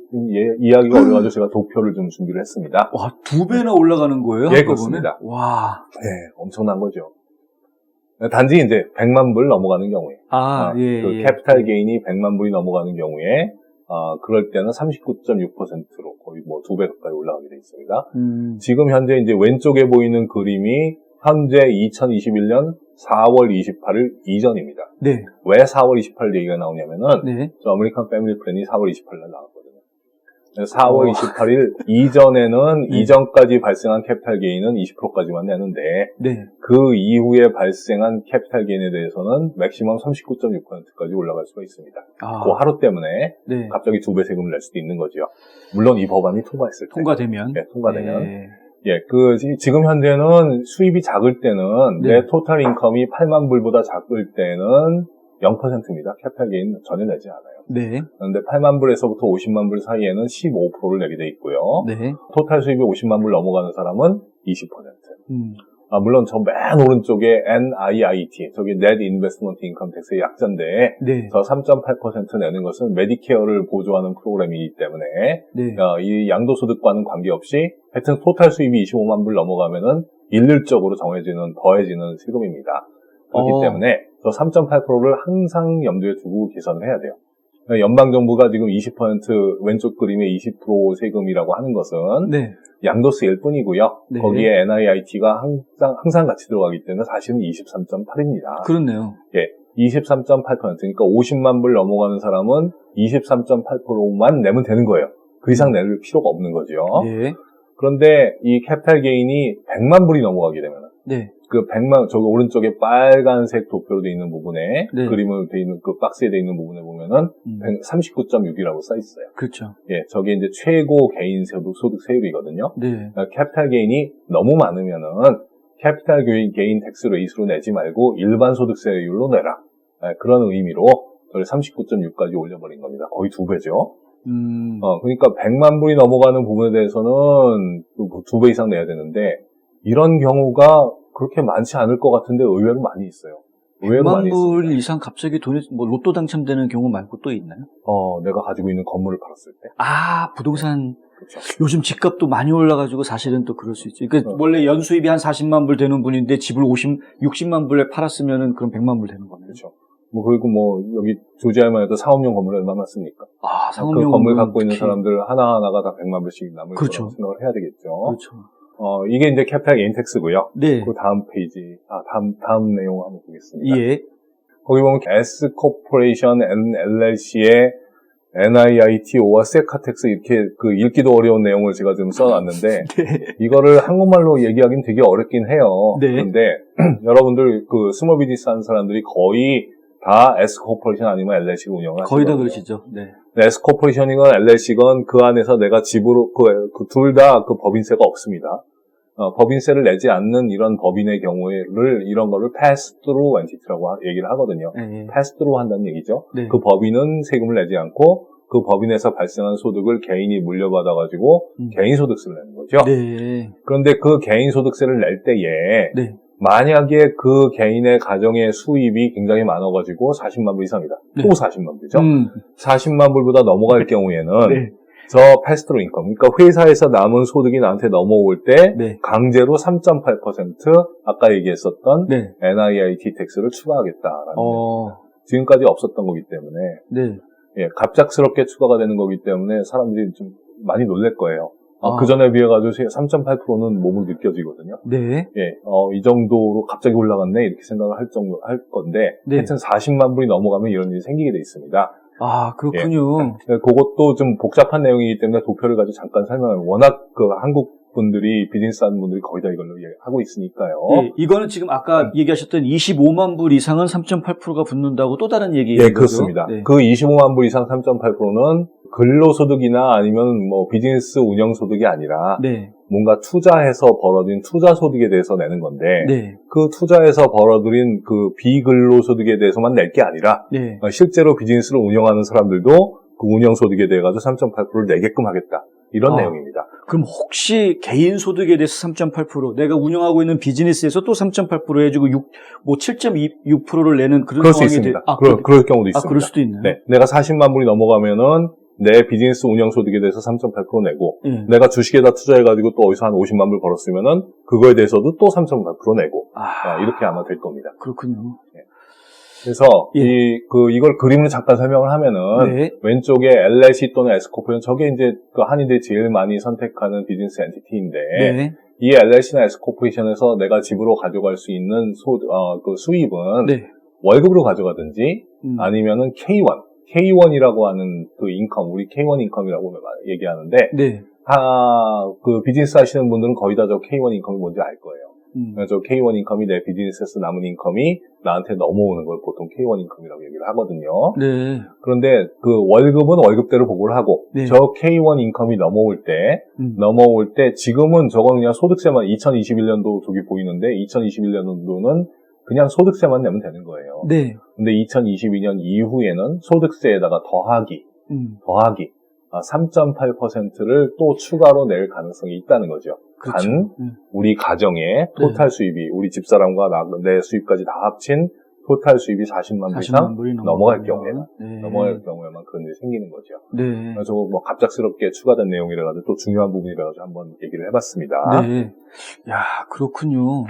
Speaker 2: 이해하기가 어려워가지고 제가 도표를 좀 준비를 했습니다.
Speaker 1: 와, 2배나 올라가는 거예요?
Speaker 2: 예, 그렇습니다.
Speaker 1: 와.
Speaker 2: 네, 엄청난 거죠. 단지 이제 100만 불 넘어가는 경우에.
Speaker 1: 예.
Speaker 2: 그 캐피탈 게인이 100만 불이 넘어가는 경우에, 그럴 때는 39.6%로 거의 뭐 2배 가까이 올라가게 돼 있습니다. 지금 현재 이제 왼쪽에 보이는 그림이 현재 2021년 4월 28일 이전입니다.
Speaker 1: 네.
Speaker 2: 왜 4월 28일 얘기가 나오냐면은,
Speaker 1: 네.
Speaker 2: 저 아메리칸 패밀리 플랜이 4월 28일 날 나왔거든요. 4월 28일 이전에는 이전까지 발생한 캐피탈 게인은 20%까지만 내는데,
Speaker 1: 네.
Speaker 2: 그 이후에 발생한 캐피탈 게인에 대해서는 맥시멈 39.6%까지 올라갈 수가 있습니다. 그 하루 때문에
Speaker 1: 네.
Speaker 2: 갑자기 2배 세금을 낼 수도 있는 거죠. 물론 이 법안이 통과했을 때.
Speaker 1: 통과되면.
Speaker 2: 네, 통과되면.
Speaker 1: 네.
Speaker 2: 예, 지금 현재는 수입이 작을 때는 내 토탈 인컴이 8만 불보다 작을 때는 0%입니다. 캐피탈 게인 전혀 내지 않아요.
Speaker 1: 네.
Speaker 2: 그런데 8만 불에서부터 50만 불 사이에는 15%를 내게 돼 있고요.
Speaker 1: 네.
Speaker 2: 토탈 수입이 50만 불 넘어가는 사람은 20%. 물론 저 맨 오른쪽에 NIIT, 저기 Net Investment Income Tax의 약자인데,
Speaker 1: 네.
Speaker 2: 저 3.8% 내는 것은 메디케어를 보조하는 프로그램이기 때문에,
Speaker 1: 네.
Speaker 2: 이 양도소득과는 관계없이, 하여튼 토탈 수입이 25만 불 넘어가면은 일률적으로 더해지는 세금입니다. 그렇기 때문에 저 3.8%를 항상 염두에 두고 계산을 해야 돼요. 연방정부가 지금 20% 왼쪽 그림의 20% 세금이라고 하는 것은
Speaker 1: 네.
Speaker 2: 양도세일 뿐이고요.
Speaker 1: 네.
Speaker 2: 거기에 NIIT가 항상 같이 들어가기 때문에 사실은 23.8입니다.
Speaker 1: 그렇네요.
Speaker 2: 예, 23.8%. 그러니까 50만 불 넘어가는 사람은 23.8%만 내면 되는 거예요. 그 이상 낼 필요가 없는 거죠.
Speaker 1: 네.
Speaker 2: 그런데 이 캐피탈 게인이 100만 불이 넘어가게 되면
Speaker 1: 네.
Speaker 2: 그 100만, 저기 오른쪽에 빨간색 도표로 되어 있는 부분에,
Speaker 1: 네.
Speaker 2: 그림으로 되어 있는 그 박스에 되어 있는 부분에 보면은 39.6이라고 써 있어요.
Speaker 1: 그렇죠.
Speaker 2: 예, 저게 이제 최고 개인 소득세율이거든요.
Speaker 1: 네.
Speaker 2: 캐피탈 게인이 너무 많으면은 캐피탈 게인 텍스 레이스로 내지 말고 일반 소득세율로 내라. 예, 그런 의미로 39.6까지 올려버린 겁니다. 거의 2배죠. 그러니까 100만 불이 넘어가는 부분에 대해서는 2배 이상 내야 되는데, 이런 경우가 그렇게 많지 않을 것 같은데 의외로 많이 있어요. 의외로
Speaker 1: 100만
Speaker 2: 많이
Speaker 1: 불
Speaker 2: 있습니다.
Speaker 1: 이상 갑자기 돈이 뭐 로또 당첨되는 경우 말고 또 있나요?
Speaker 2: 내가 가지고 있는 건물을 팔았을 때.
Speaker 1: 아, 부동산.
Speaker 2: 그렇죠.
Speaker 1: 요즘 집값도 많이 올라가지고 사실은 또 그럴 수 있지. 그러니까 원래 연수입이 한 40만 불 되는 분인데 집을 60만 불에 팔았으면은 그럼 100만 불 되는 거네요.
Speaker 2: 그렇죠. 그리고 여기 조지아에만 해도 상업용 건물이 얼마 많습니까?
Speaker 1: 아, 상업용
Speaker 2: 그 건물 갖고 있는
Speaker 1: 특히.
Speaker 2: 사람들 하나하나가 다 100만 불씩 남을
Speaker 1: 그렇죠.
Speaker 2: 거라고 생각을 해야 되겠죠.
Speaker 1: 그렇죠.
Speaker 2: 이게 이제 캐피탈 게인 텍스고요.
Speaker 1: 네.
Speaker 2: 그 다음 페이지, 다음 내용 한번 보겠습니다.
Speaker 1: 예.
Speaker 2: 거기 보면 S 코퍼레이션 and LLC의 NIITO와 세카텍스 이렇게 그 읽기도 어려운 내용을 제가 지금 써놨는데
Speaker 1: 네.
Speaker 2: 이거를 한국말로 얘기하기는 되게 어렵긴 해요.
Speaker 1: 네.
Speaker 2: 그런데 여러분들 그 스몰 비즈니스 하는 사람들이 거의 다 S 코퍼레이션 아니면 LLC를 운영을
Speaker 1: 거의 다
Speaker 2: 하시거든요.
Speaker 1: 그러시죠. 네.
Speaker 2: S 코퍼레이션이건 LLC건 그 안에서 내가 집으로 둘 다 그 법인세가 없습니다. 법인세를 내지 않는 이런 법인의 경우에를 이런 거를 pass-through entity라고 얘기를 하거든요.
Speaker 1: 네.
Speaker 2: pass-through 한다는 얘기죠.
Speaker 1: 네.
Speaker 2: 그 법인은 세금을 내지 않고 그 법인에서 발생한 소득을 개인이 물려받아가지고 개인 소득세를 내는 거죠.
Speaker 1: 네.
Speaker 2: 그런데 그 개인 소득세를 낼 때에
Speaker 1: 네.
Speaker 2: 만약에 그 개인의 가정의 수입이 굉장히 많아가지고 40만 불 이상이다.
Speaker 1: 네.
Speaker 2: 또 40만 불이죠. 40만 불보다 넘어갈 경우에는
Speaker 1: 네.
Speaker 2: 저 패스트로 인컴, 그러니까 회사에서 남은 소득이 나한테 넘어올 때
Speaker 1: 네. 강제로
Speaker 2: 강제로 3.8% 아까 얘기했었던
Speaker 1: 네.
Speaker 2: NIIT 텍스를 추가하겠다라는
Speaker 1: 어.
Speaker 2: 지금까지 없었던 거기 때문에
Speaker 1: 네.
Speaker 2: 예, 갑작스럽게 추가가 되는 거기 때문에 사람들이 좀 많이 놀랄 거예요.
Speaker 1: 아.
Speaker 2: 그 전에 비해 가지고 3.8%는 몸을 느껴지거든요.
Speaker 1: 네.
Speaker 2: 예, 이 정도로 갑자기 올라갔네 이렇게 생각을 할 건데
Speaker 1: 네.
Speaker 2: 하여튼 40만 불이 넘어가면 이런 일이 생기게 돼 있습니다.
Speaker 1: 아, 그렇군요.
Speaker 2: 그것도 좀 복잡한 내용이기 때문에 도표를 가지고 잠깐 설명하면 워낙 그 한국 분들이 비즈니스 하는 분들이 거의 다 이걸로 하고 있으니까요.
Speaker 1: 예, 이거는 지금 아까 얘기하셨던 25만 불 이상은 3.8%가 붙는다고 또 다른 얘기예요.
Speaker 2: 예, 그렇습니다.
Speaker 1: 네.
Speaker 2: 그 25만 불 이상 3.8%는 근로소득이나 아니면 뭐 비즈니스 운영소득이 아니라
Speaker 1: 네.
Speaker 2: 뭔가 투자해서 벌어들인 투자소득에 대해서 내는 건데
Speaker 1: 네.
Speaker 2: 그 투자해서 벌어들인 그 비근로소득에 대해서만 낼 게 아니라
Speaker 1: 네.
Speaker 2: 실제로 비즈니스를 운영하는 사람들도 그 운영소득에 대해 가지고 3.8%를 내게끔 하겠다. 이런 내용입니다.
Speaker 1: 그럼 혹시 개인 소득에 대해서 3.8%, 내가 운영하고 있는 비즈니스에서 또 3.8% 해주고 7.26%를 내는 그런
Speaker 2: 그럴 수
Speaker 1: 상황이
Speaker 2: 있습니다.
Speaker 1: 그럴
Speaker 2: 그럴 경우도 있습니다.
Speaker 1: 그럴 수도 있네요.
Speaker 2: 네, 내가 40만 불이 넘어가면은 내 비즈니스 운영소득에 대해서 3.8% 내고 내가 주식에다 투자해가지고 또 어디서 한 50만 불 벌었으면은 그거에 대해서도 또 3.8% 내고 이렇게 아마 될 겁니다.
Speaker 1: 그렇군요.
Speaker 2: 네. 그래서 이걸 그림으로 잠깐 설명을 하면은
Speaker 1: 네.
Speaker 2: 왼쪽에 LLC 또는 S코퍼레이션 저게 이제 그 한인들이 제일 많이 선택하는 비즈니스 엔티티인데
Speaker 1: 네.
Speaker 2: 이 LLC나 S코퍼레이션에서 내가 집으로 가져갈 수 있는 그 수입은
Speaker 1: 네.
Speaker 2: 월급으로 가져가든지 아니면은 K1이라고 하는 그 인컴, 우리 K1 인컴이라고 얘기하는데,
Speaker 1: 네.
Speaker 2: 그 비즈니스 하시는 분들은 거의 다 저 K1 인컴이 뭔지 알 거예요. 저 K1 인컴이 내 비즈니스에서 남은 인컴이 나한테 넘어오는 걸 보통 K1 인컴이라고 얘기를 하거든요.
Speaker 1: 네.
Speaker 2: 그런데 그 월급은 월급대로 보고를 하고,
Speaker 1: 네.
Speaker 2: 저 K1 인컴이 넘어올 때 지금은 저건 그냥 소득세만 2021년도 저기 보이는데, 2021년도는 그냥 소득세만 내면 되는 거예요.
Speaker 1: 네.
Speaker 2: 근데 2022년 이후에는 소득세에다가 더하기 3.8%를 또 추가로 낼 가능성이 있다는 거죠.
Speaker 1: 그렇죠.
Speaker 2: 단 우리 가정의 토탈 수입이 우리 집사람과 내 수입까지 다 합친 토탈 수입이 40만 불 이상 넘어갈 경우에만 그런 일이 생기는 거죠.
Speaker 1: 네.
Speaker 2: 그래서 뭐 갑작스럽게 추가된 내용이라 가지고 또 중요한 부분이라 가지고 한번 얘기를 해봤습니다.
Speaker 1: 네. 야, 그렇군요.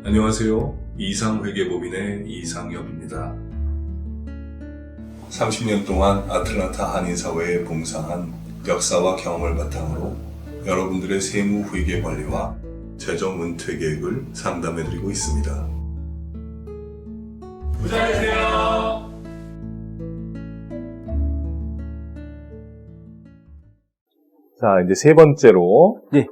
Speaker 2: 안녕하세요.
Speaker 3: 이상회계법인의 이상엽입니다. 30년 동안 아틀란타 한인사회에 봉사한 역사와 경험을 바탕으로 여러분들의 세무회계 관리와 재정 은퇴 계획을 상담해드리고 있습니다. 부자 되세요.
Speaker 2: 자, 이제 세 번째로,
Speaker 1: 네.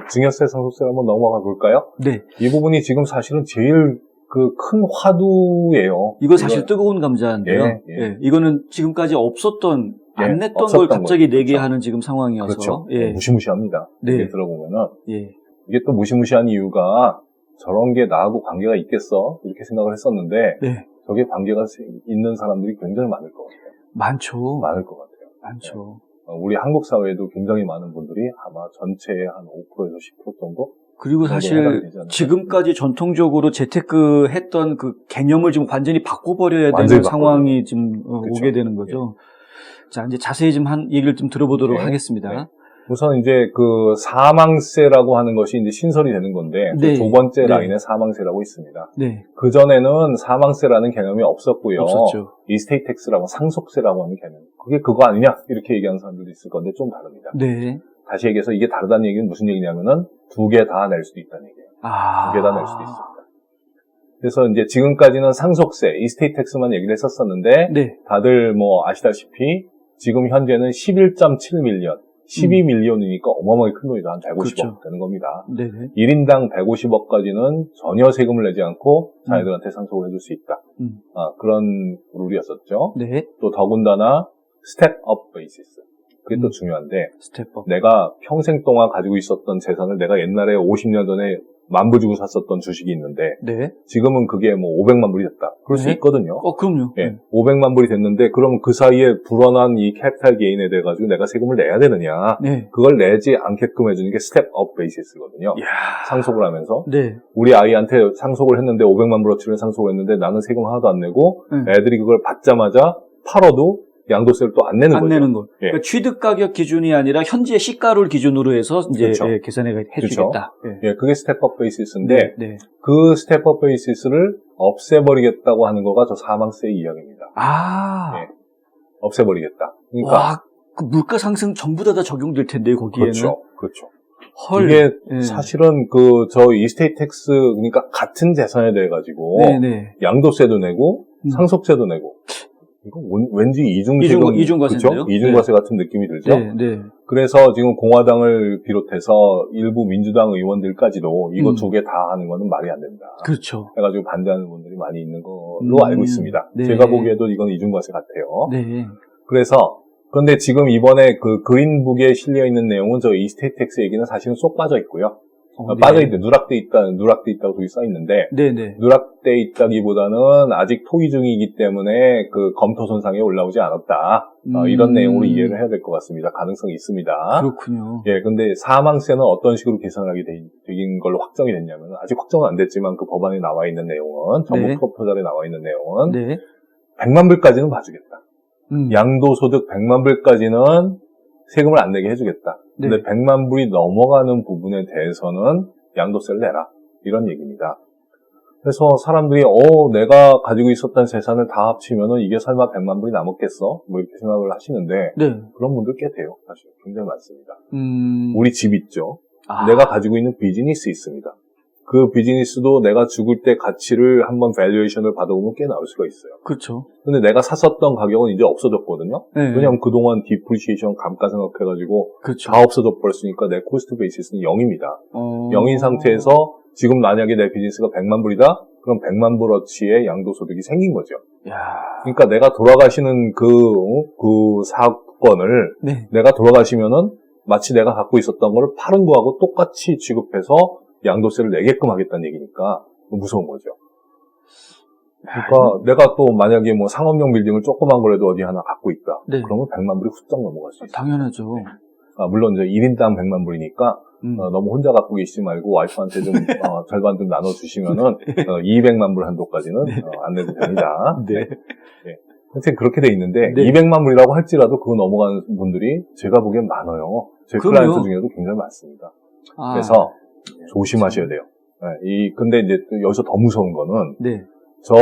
Speaker 2: 증여세, 상속세 한번 넘어가 볼까요?
Speaker 1: 네.
Speaker 2: 이 부분이 지금 사실은 제일 그 큰 화두예요.
Speaker 1: 이거 사실 뜨거운 감자인데요.
Speaker 2: 예, 예.
Speaker 1: 예, 이거는 지금까지 없었던,
Speaker 2: 예,
Speaker 1: 안 냈던
Speaker 2: 없었던
Speaker 1: 걸 갑자기
Speaker 2: 거죠.
Speaker 1: 내게
Speaker 2: 그렇죠.
Speaker 1: 하는 지금 상황이어서.
Speaker 2: 그렇죠.
Speaker 1: 예.
Speaker 2: 무시무시합니다.
Speaker 1: 네.
Speaker 2: 이게 들어보면은.
Speaker 1: 예.
Speaker 2: 이게 또 무시무시한 이유가 저런 게 나하고 관계가 있겠어? 이렇게 생각을 했었는데,
Speaker 1: 네.
Speaker 2: 저게 관계가 있는 사람들이 굉장히 많을 것 같아요.
Speaker 1: 많죠.
Speaker 2: 많을 것 같아요.
Speaker 1: 많죠.
Speaker 2: 우리 한국 사회에도 굉장히 많은 분들이 아마 전체의 한 5%에서 10% 정도?
Speaker 1: 그리고
Speaker 2: 해당이
Speaker 1: 사실
Speaker 2: 되지 않을까
Speaker 1: 지금까지 전통적으로 재테크 했던 그 개념을 지금 완전히 바꿔버려야
Speaker 2: 완전히
Speaker 1: 되는 상황이 지금
Speaker 2: 그렇죠.
Speaker 1: 오게 되는 거죠. 자, 이제 자세히 좀 얘기를 좀 들어보도록
Speaker 2: 네.
Speaker 1: 하겠습니다.
Speaker 2: 네. 우선 이제 그 사망세라고 하는 것이 이제 신설이 되는 건데,
Speaker 1: 네.
Speaker 2: 두 번째
Speaker 1: 네.
Speaker 2: 라인에 사망세라고 있습니다.
Speaker 1: 네.
Speaker 2: 그전에는 사망세라는 개념이 없었고요.
Speaker 1: 없었죠.
Speaker 2: 이스테이트 텍스라고 상속세라고 하는 개념. 그게 그거 아니냐? 이렇게 얘기하는 사람들도 있을 건데 좀 다릅니다.
Speaker 1: 네.
Speaker 2: 다시 얘기해서 이게 다르다는 얘기는 무슨 얘기냐면은 두 개 다 낼 수도 있다는 얘기예요. 두 개 다 낼 수도 있습니다. 그래서 이제 지금까지는 상속세, 이스테이트 텍스만 얘기를 했었었는데
Speaker 1: 네.
Speaker 2: 다들 뭐 아시다시피 지금 현재는 11.7밀리언, 12밀리언이니까 어마어마하게 큰 돈이다. 한 150억
Speaker 1: 그렇죠.
Speaker 2: 되는 겁니다.
Speaker 1: 네네.
Speaker 2: 1인당 150억까지는 전혀 세금을 내지 않고 자녀들한테 상속을 해줄 수 있다. 그런 룰이었었죠.
Speaker 1: 네.
Speaker 2: 또 더군다나 스텝업 베이시스. 그게 또 중요한데
Speaker 1: 스텝업.
Speaker 2: 내가 평생 동안 가지고 있었던 재산을 내가 옛날에 50년 전에 만불 주고 샀었던 주식이 있는데
Speaker 1: 네.
Speaker 2: 지금은 그게 뭐 500만 불이 됐다. 그럴 수
Speaker 1: 네.
Speaker 2: 있거든요.
Speaker 1: 그럼요.
Speaker 2: 예, 500만 불이 됐는데 그럼 그 사이에 불어난 이 캐피탈 게인에 대해 가지고 내가 세금을 내야 되느냐?
Speaker 1: 네.
Speaker 2: 그걸 내지 않게끔 해주는 게 스텝업 베이시스거든요.
Speaker 1: 이야.
Speaker 2: 상속을 하면서
Speaker 1: 네.
Speaker 2: 우리 아이한테 상속을 했는데 500만 불어치를 상속을 했는데 나는 세금 하나도 안 내고 애들이 그걸 받자마자 팔아도 양도세를 또 안 내는
Speaker 1: 안
Speaker 2: 거죠.
Speaker 1: 내는 거.
Speaker 2: 예.
Speaker 1: 그러니까 취득 가격 기준이 아니라 현재 시가를 기준으로 해서 이제
Speaker 2: 그렇죠.
Speaker 1: 예, 계산해 해주겠다.
Speaker 2: 예, 그게 스텝업 베이시스인데
Speaker 1: 네. 네.
Speaker 2: 그 스텝업 베이시스를 없애버리겠다고 하는 거가 저 사망세의 이야기입니다.
Speaker 1: 아.
Speaker 2: 예. 없애버리겠다. 그러니까
Speaker 1: 와, 그 물가 상승 전부 다 적용될 텐데 거기에는.
Speaker 2: 그렇죠. 그렇죠.
Speaker 1: 헐.
Speaker 2: 이게
Speaker 1: 예.
Speaker 2: 사실은 저 이스테이트 텍스 그러니까 같은 재산에 대해 가지고
Speaker 1: 네네.
Speaker 2: 양도세도 내고 상속세도 내고 이거 왠지
Speaker 1: 이중과세인데요?
Speaker 2: 이중과세 같은 느낌이 들죠.
Speaker 1: 네, 네.
Speaker 2: 그래서 지금 공화당을 비롯해서 일부 민주당 의원들까지도 이거 두 개 다 하는 거는 말이 안 된다.
Speaker 1: 그렇죠.
Speaker 2: 해가지고 반대하는 분들이 많이 있는 걸로 알고 있습니다.
Speaker 1: 네.
Speaker 2: 제가 보기에도 이건 이중과세 같아요.
Speaker 1: 네.
Speaker 2: 그런데 지금 이번에 그 그린북에 실려 있는 내용은 저 이스테이트 텍스 얘기는 사실은 쏙 빠져 있고요.
Speaker 1: 네.
Speaker 2: 누락돼 있다고 거기 써 있는데,
Speaker 1: 네네.
Speaker 2: 누락돼 있다기보다는 아직 토의 중이기 때문에 그 검토 손상에 올라오지 않았다. 이런 내용으로 이해를 해야 될 것 같습니다. 가능성이 있습니다.
Speaker 1: 그렇군요.
Speaker 2: 예, 근데 사망세는 어떤 식으로 계산하게 된 걸로 확정이 됐냐면, 아직 확정은 안 됐지만 그 법안에 나와 있는 내용은, 정부
Speaker 1: 네.
Speaker 2: 프로포절에 나와 있는 내용은,
Speaker 1: 네.
Speaker 2: 100만 불까지는 봐주겠다. 양도소득 100만 불까지는 세금을 안 내게 해주겠다. 근데
Speaker 1: 네.
Speaker 2: 100만 불이 넘어가는 부분에 대해서는 양도세를 내라. 이런 얘기입니다. 그래서 사람들이 내가 가지고 있었던 재산을 다 합치면은 이게 설마 100만 불이 남았겠어? 뭐 이렇게 생각을 하시는데
Speaker 1: 네.
Speaker 2: 그런 분들 꽤 돼요. 사실 굉장히 많습니다.
Speaker 1: 음.
Speaker 2: 우리 집 있죠.
Speaker 1: 아.
Speaker 2: 내가 가지고 있는 비즈니스 있습니다. 그 비즈니스도 내가 죽을 때 가치를 한번 밸류에이션을 받아보면 꽤 나올 수가 있어요.
Speaker 1: 그렇죠.
Speaker 2: 근데 내가 샀었던 가격은 이제 없어졌거든요.
Speaker 1: 네.
Speaker 2: 왜냐하면 그동안 디프리시에이션 감가상각해가지고
Speaker 1: 그렇죠.
Speaker 2: 다 없어져 버렸으니까 내 코스트 베이시스는 0입니다. 0인 상태에서 지금 만약에 내 비즈니스가 100만 불이다? 그럼 100만 불어치의 양도소득이 생긴 거죠.
Speaker 1: 야.
Speaker 2: 그러니까 내가 돌아가시는 그 사건을
Speaker 1: 네.
Speaker 2: 내가 돌아가시면은 마치 내가 갖고 있었던 거를 파는 거하고 똑같이 취급해서 양도세를 내게끔 하겠다는 얘기니까 무서운 거죠. 그러니까 내가 또 만약에 뭐 상업용 빌딩을 조그만 거라도 어디 하나 갖고 있다.
Speaker 1: 네.
Speaker 2: 그러면 100만 불이 훌쩍 넘어갈 수 있어요.
Speaker 1: 당연하죠.
Speaker 2: 물론 이제 1인당 100만 불이니까 너무 혼자 갖고 계시지 말고 와이프한테 좀 절반 좀 나눠주시면은 200만 불 한도까지는 안 내도 됩니다.
Speaker 1: 네.
Speaker 2: 네. 하여튼 그렇게 돼 있는데
Speaker 1: 네.
Speaker 2: 200만 불이라고 할지라도 그거 넘어가는 분들이 제가 보기엔 많아요. 제
Speaker 1: 그럼요.
Speaker 2: 클라이언트 중에도 굉장히 많습니다.
Speaker 1: 아.
Speaker 2: 그래서 조심하셔야 돼요. 근데 이제 또 여기서 더 무서운 거는,
Speaker 1: 네.
Speaker 2: 저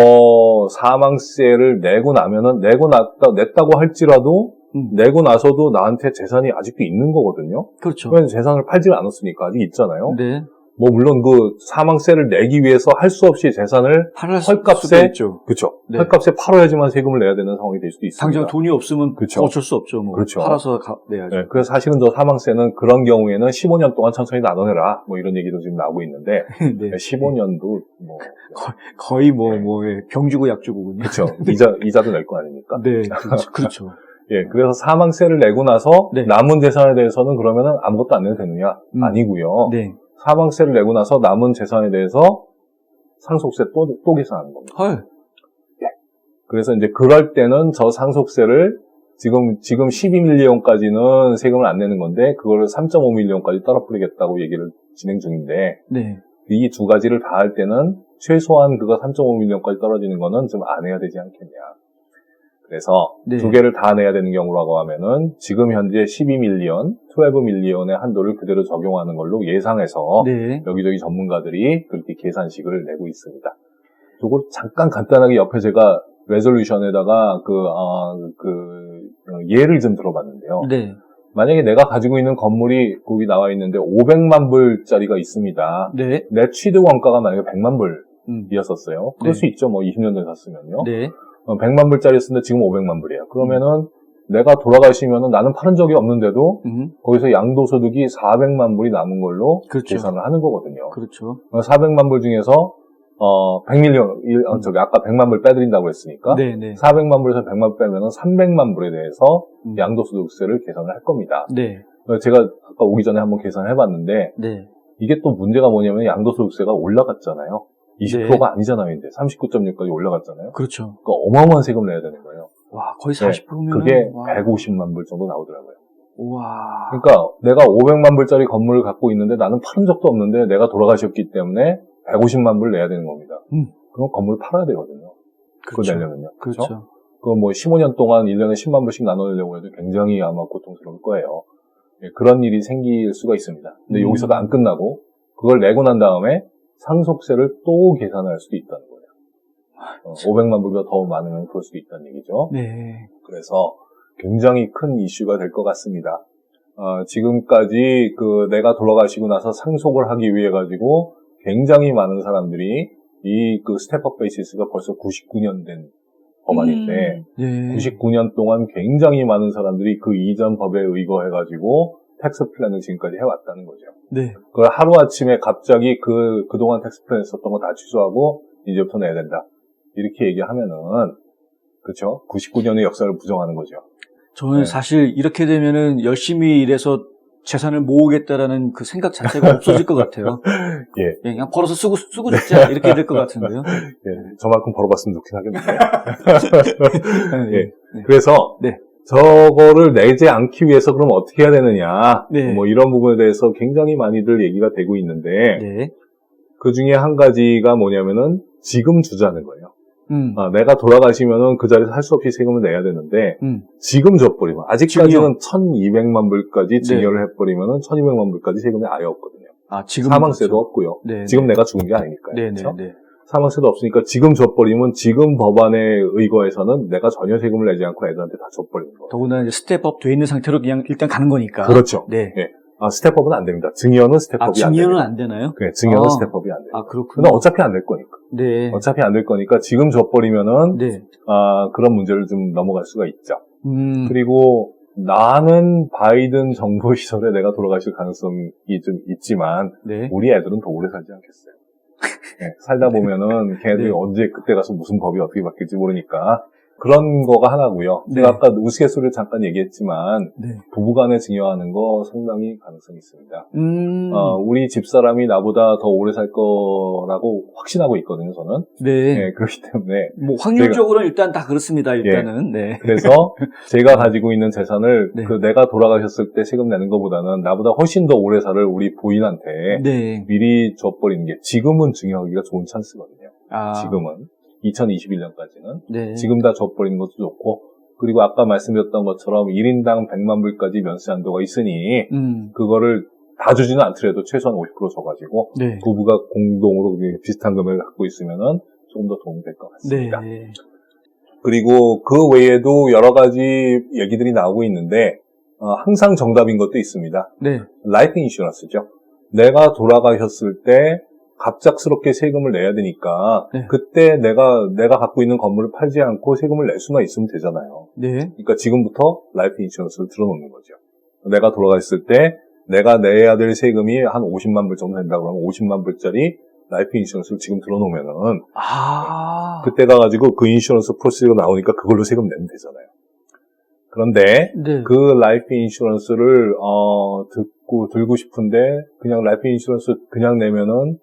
Speaker 2: 사망세를 내고 나면은, 냈다고 할지라도, 내고 나서도 나한테 재산이 아직도 있는 거거든요.
Speaker 1: 그렇죠.
Speaker 2: 왜냐면 재산을 팔지 않았으니까 아직 있잖아요.
Speaker 1: 네.
Speaker 2: 뭐 물론 그 사망세를 내기 위해서 할 수 없이 재산을 헐값에
Speaker 1: 있죠.
Speaker 2: 그렇죠.
Speaker 1: 네.
Speaker 2: 헐값에 팔아야지만 세금을 내야 되는 상황이 될 수도 있습니다.
Speaker 1: 당장 돈이 없으면
Speaker 2: 그렇죠.
Speaker 1: 어쩔 수 없죠. 뭐
Speaker 2: 그렇죠.
Speaker 1: 팔아서 내야죠.
Speaker 2: 네, 그래서 사실은 저 사망세는 그런 경우에는 15년 동안 천천히 나눠내라. 뭐 이런 얘기도 지금 나오고 있는데
Speaker 1: 네.
Speaker 2: 15년도 뭐
Speaker 1: 거의 병 주고 약 주고군요.
Speaker 2: 그렇죠. 이자도 낼 거 아닙니까?
Speaker 1: 네, 그렇죠.
Speaker 2: 예, 그래서 사망세를 내고 나서
Speaker 1: 네.
Speaker 2: 남은 재산에 대해서는 그러면은 아무것도 안 내도 되느냐? 아니고요.
Speaker 1: 네.
Speaker 2: 사망세를 내고 나서 남은 재산에 대해서 상속세 또 계산하는 겁니다.
Speaker 1: 헐.
Speaker 2: 예. 그래서 이제 그럴 때는 저 상속세를 지금 12밀리언까지는 세금을 안 내는 건데 그거를 3.5밀리언까지 떨어뜨리겠다고 얘기를 진행 중인데
Speaker 1: 네.
Speaker 2: 이 두 가지를 다 할 때는 최소한 그거 3.5밀리언까지 떨어지는 거는 좀 안 해야 되지 않겠냐. 그래서
Speaker 1: 네.
Speaker 2: 두 개를 다 내야 되는 경우라고 하면은 지금 현재 12밀리언, 12밀리언의 한도를 그대로 적용하는 걸로 예상해서
Speaker 1: 네.
Speaker 2: 여기저기 전문가들이 그렇게 계산식을 내고 있습니다. 이걸 잠깐 간단하게 옆에 제가 레졸루션에다가 예를 좀 들어봤는데요.
Speaker 1: 네.
Speaker 2: 만약에 내가 가지고 있는 건물이 거기 나와 있는데 500만 불짜리가 있습니다.
Speaker 1: 네.
Speaker 2: 내 취득 원가가 만약에 100만 불이었었어요. 그럴
Speaker 1: 네.
Speaker 2: 수 있죠. 뭐 20년 전에 샀으면요.
Speaker 1: 네.
Speaker 2: 100만 불짜리였는데 지금 500만 불이에요. 그러면은 내가 돌아가시면은 나는 파는 적이 없는데도 거기서 양도소득이 400만 불이 남은 걸로
Speaker 1: 그렇죠.
Speaker 2: 계산을 하는 거거든요.
Speaker 1: 그렇죠.
Speaker 2: 400만 불 중에서 100밀리언 아까 100만 불 빼드린다고 했으니까
Speaker 1: 네, 네.
Speaker 2: 400만 불에서 100만 불 빼면은 300만 불에 대해서 양도소득세를 계산을 할 겁니다.
Speaker 1: 네.
Speaker 2: 제가 아까 오기 전에 한번 계산을 해봤는데
Speaker 1: 네.
Speaker 2: 이게 또 문제가 뭐냐면 양도소득세가 올라갔잖아요. 20%가 아니잖아요, 이제. 39.6까지 올라갔잖아요.
Speaker 1: 그렇죠.
Speaker 2: 그러니까 어마어마한 세금을 내야 되는 거예요.
Speaker 1: 와, 거의 40%면.
Speaker 2: 그게 150만 불 정도 나오더라고요.
Speaker 1: 와.
Speaker 2: 그러니까 내가 500만 불짜리 건물을 갖고 있는데 나는 파는 적도 없는데 내가 돌아가셨기 때문에 150만 불 내야 되는 겁니다. 그럼 건물을 팔아야 되거든요. 그거
Speaker 1: 그렇죠.
Speaker 2: 내려면요.
Speaker 1: 그렇죠.
Speaker 2: 그거 뭐 15년 동안 1년에 10만 불씩 나눠내려고 해도 굉장히 아마 고통스러울 거예요. 예, 그런 일이 생길 수가 있습니다. 근데 여기서도 안 끝나고 그걸 내고 난 다음에 상속세를 또 계산할 수도 있다는 거예요. 500만 불보다 더 많으면 그럴 수도 있다는 얘기죠.
Speaker 1: 네.
Speaker 2: 그래서 굉장히 큰 이슈가 될 것 같습니다. 지금까지 내가 돌아가시고 나서 상속을 하기 위해 가지고 굉장히 많은 사람들이 이 스텝업 베이시스가 벌써 99년 된 법안인데
Speaker 1: 네.
Speaker 2: 99년 동안 굉장히 많은 사람들이 그 이전 법에 의거해가지고 텍스 플랜을 지금까지 해왔다는 거죠.
Speaker 1: 네.
Speaker 2: 그걸 하루아침에 갑자기 그동안 텍스 플랜 썼던 거 다 취소하고 이제부터 내야 된다. 이렇게 얘기하면은, 그렇죠? 99년의 역사를 부정하는 거죠.
Speaker 1: 저는
Speaker 2: 네.
Speaker 1: 사실 이렇게 되면은 열심히 일해서 재산을 모으겠다라는 그 생각 자체가 없어질 것 같아요.
Speaker 2: 예.
Speaker 1: 그냥 벌어서 쓰고 죽자 이렇게 될 것 같은데요.
Speaker 2: 예. 저만큼 벌어봤으면 좋긴 하겠는데. 예.
Speaker 1: 네.
Speaker 2: 그래서,
Speaker 1: 네.
Speaker 2: 저거를 내지 않기 위해서 그럼 어떻게 해야 되느냐.
Speaker 1: 네.
Speaker 2: 뭐 이런 부분에 대해서 굉장히 많이들 얘기가 되고 있는데,
Speaker 1: 네.
Speaker 2: 그 중에 한 가지가 뭐냐면은 지금 주자는 거예요. 내가 돌아가시면은 그 자리에서 할 수 없이 세금을 내야 되는데, 지금 줘버리면, 아직까지는 1200만 불까지 증여를 해버리면은 1200만 불까지 세금이 아예 없거든요.
Speaker 1: 지금.
Speaker 2: 사망세도
Speaker 1: 그렇죠.
Speaker 2: 없고요.
Speaker 1: 네.
Speaker 2: 지금 내가 죽은 게 아니니까요.
Speaker 1: 네.
Speaker 2: 그렇죠?
Speaker 1: 네.
Speaker 2: 사망세도 없으니까 지금 줘버리면 지금 법안에 의거해서는 내가 전혀 세금을 내지 않고 애들한테 다 줘버리는 거예요.
Speaker 1: 더구나 이제 스텝업 돼 있는 상태로 그냥 일단 가는 거니까.
Speaker 2: 그렇죠.
Speaker 1: 네.
Speaker 2: 네. 스텝업은 안 됩니다. 증여는 스텝업이 안 됩니다.
Speaker 1: 증여는 안 되나요?
Speaker 2: 네, 증여는 스텝업이 안 돼요.
Speaker 1: 그렇군요.
Speaker 2: 근데 어차피 안 될 거니까.
Speaker 1: 네.
Speaker 2: 어차피 안 될 거니까 지금 줘버리면은
Speaker 1: 네.
Speaker 2: 그런 문제를 좀 넘어갈 수가 있죠.
Speaker 1: 그리고
Speaker 2: 나는 바이든 정부 시절에 내가 돌아가실 가능성이 좀 있지만
Speaker 1: 네.
Speaker 2: 우리 애들은 더 오래 살지 않겠어요. 네, 살다 보면은 걔네들이
Speaker 1: 네.
Speaker 2: 언제 그때 가서 무슨 법이 어떻게 바뀔지 모르니까 그런 거가 하나고요.
Speaker 1: 네.
Speaker 2: 제가 아까 우스갯소리를 잠깐 얘기했지만
Speaker 1: 네.
Speaker 2: 부부간에 증여하는 거 상당히 가능성이 있습니다.
Speaker 1: 음.
Speaker 2: 우리 집사람이 나보다 더 오래 살 거라고 확신하고 있거든요, 저는.
Speaker 1: 네.
Speaker 2: 네, 그렇기 때문에.
Speaker 1: 뭐 확률적으로는 일단 다 그렇습니다. 일단은. 네.
Speaker 2: 그래서 제가 가지고 있는 재산을
Speaker 1: 네.
Speaker 2: 내가 돌아가셨을 때 세금 내는 것보다는 나보다 훨씬 더 오래 살 우리 부인한테
Speaker 1: 네.
Speaker 2: 미리 줘버리는 게 지금은 증여하기가 좋은 찬스거든요.
Speaker 1: 아.
Speaker 2: 지금은. 2021년까지는.
Speaker 1: 네.
Speaker 2: 지금 다 줘버리는 것도 좋고, 그리고 아까 말씀드렸던 것처럼 1인당 100만 불까지 면세 한도가 있으니, 그거를 다 주지는 않더라도 최소한 50% 줘가지고
Speaker 1: 네.
Speaker 2: 부부가 공동으로 비슷한 금액을 갖고 있으면은 조금 더 도움이 될 것 같습니다.
Speaker 1: 네.
Speaker 2: 그리고 그 외에도 여러 가지 얘기들이 나오고 있는데 항상 정답인 것도 있습니다.
Speaker 1: 네.
Speaker 2: 라이프 인슈런스죠. 내가 돌아가셨을 때 갑작스럽게 세금을 내야 되니까
Speaker 1: 네.
Speaker 2: 그때 내가 갖고 있는 건물을 팔지 않고 세금을 낼 수만 있으면 되잖아요.
Speaker 1: 네.
Speaker 2: 그러니까 지금부터 라이프 인슈런스를 들어놓는 거죠. 내가 돌아가셨을 때 내가 내야 될 세금이 한 50만 불 정도 된다고 하면 50만 불짜리 라이프 인슈런스를 지금 들어놓으면은 그때 가가지고 그 인슈런스 프로시저가 나오니까 그걸로 세금 내면 되잖아요. 그런데
Speaker 1: 네.
Speaker 2: 그 라이프 인슈런스를 들고 싶은데 그냥 라이프 인슈런스 그냥 내면은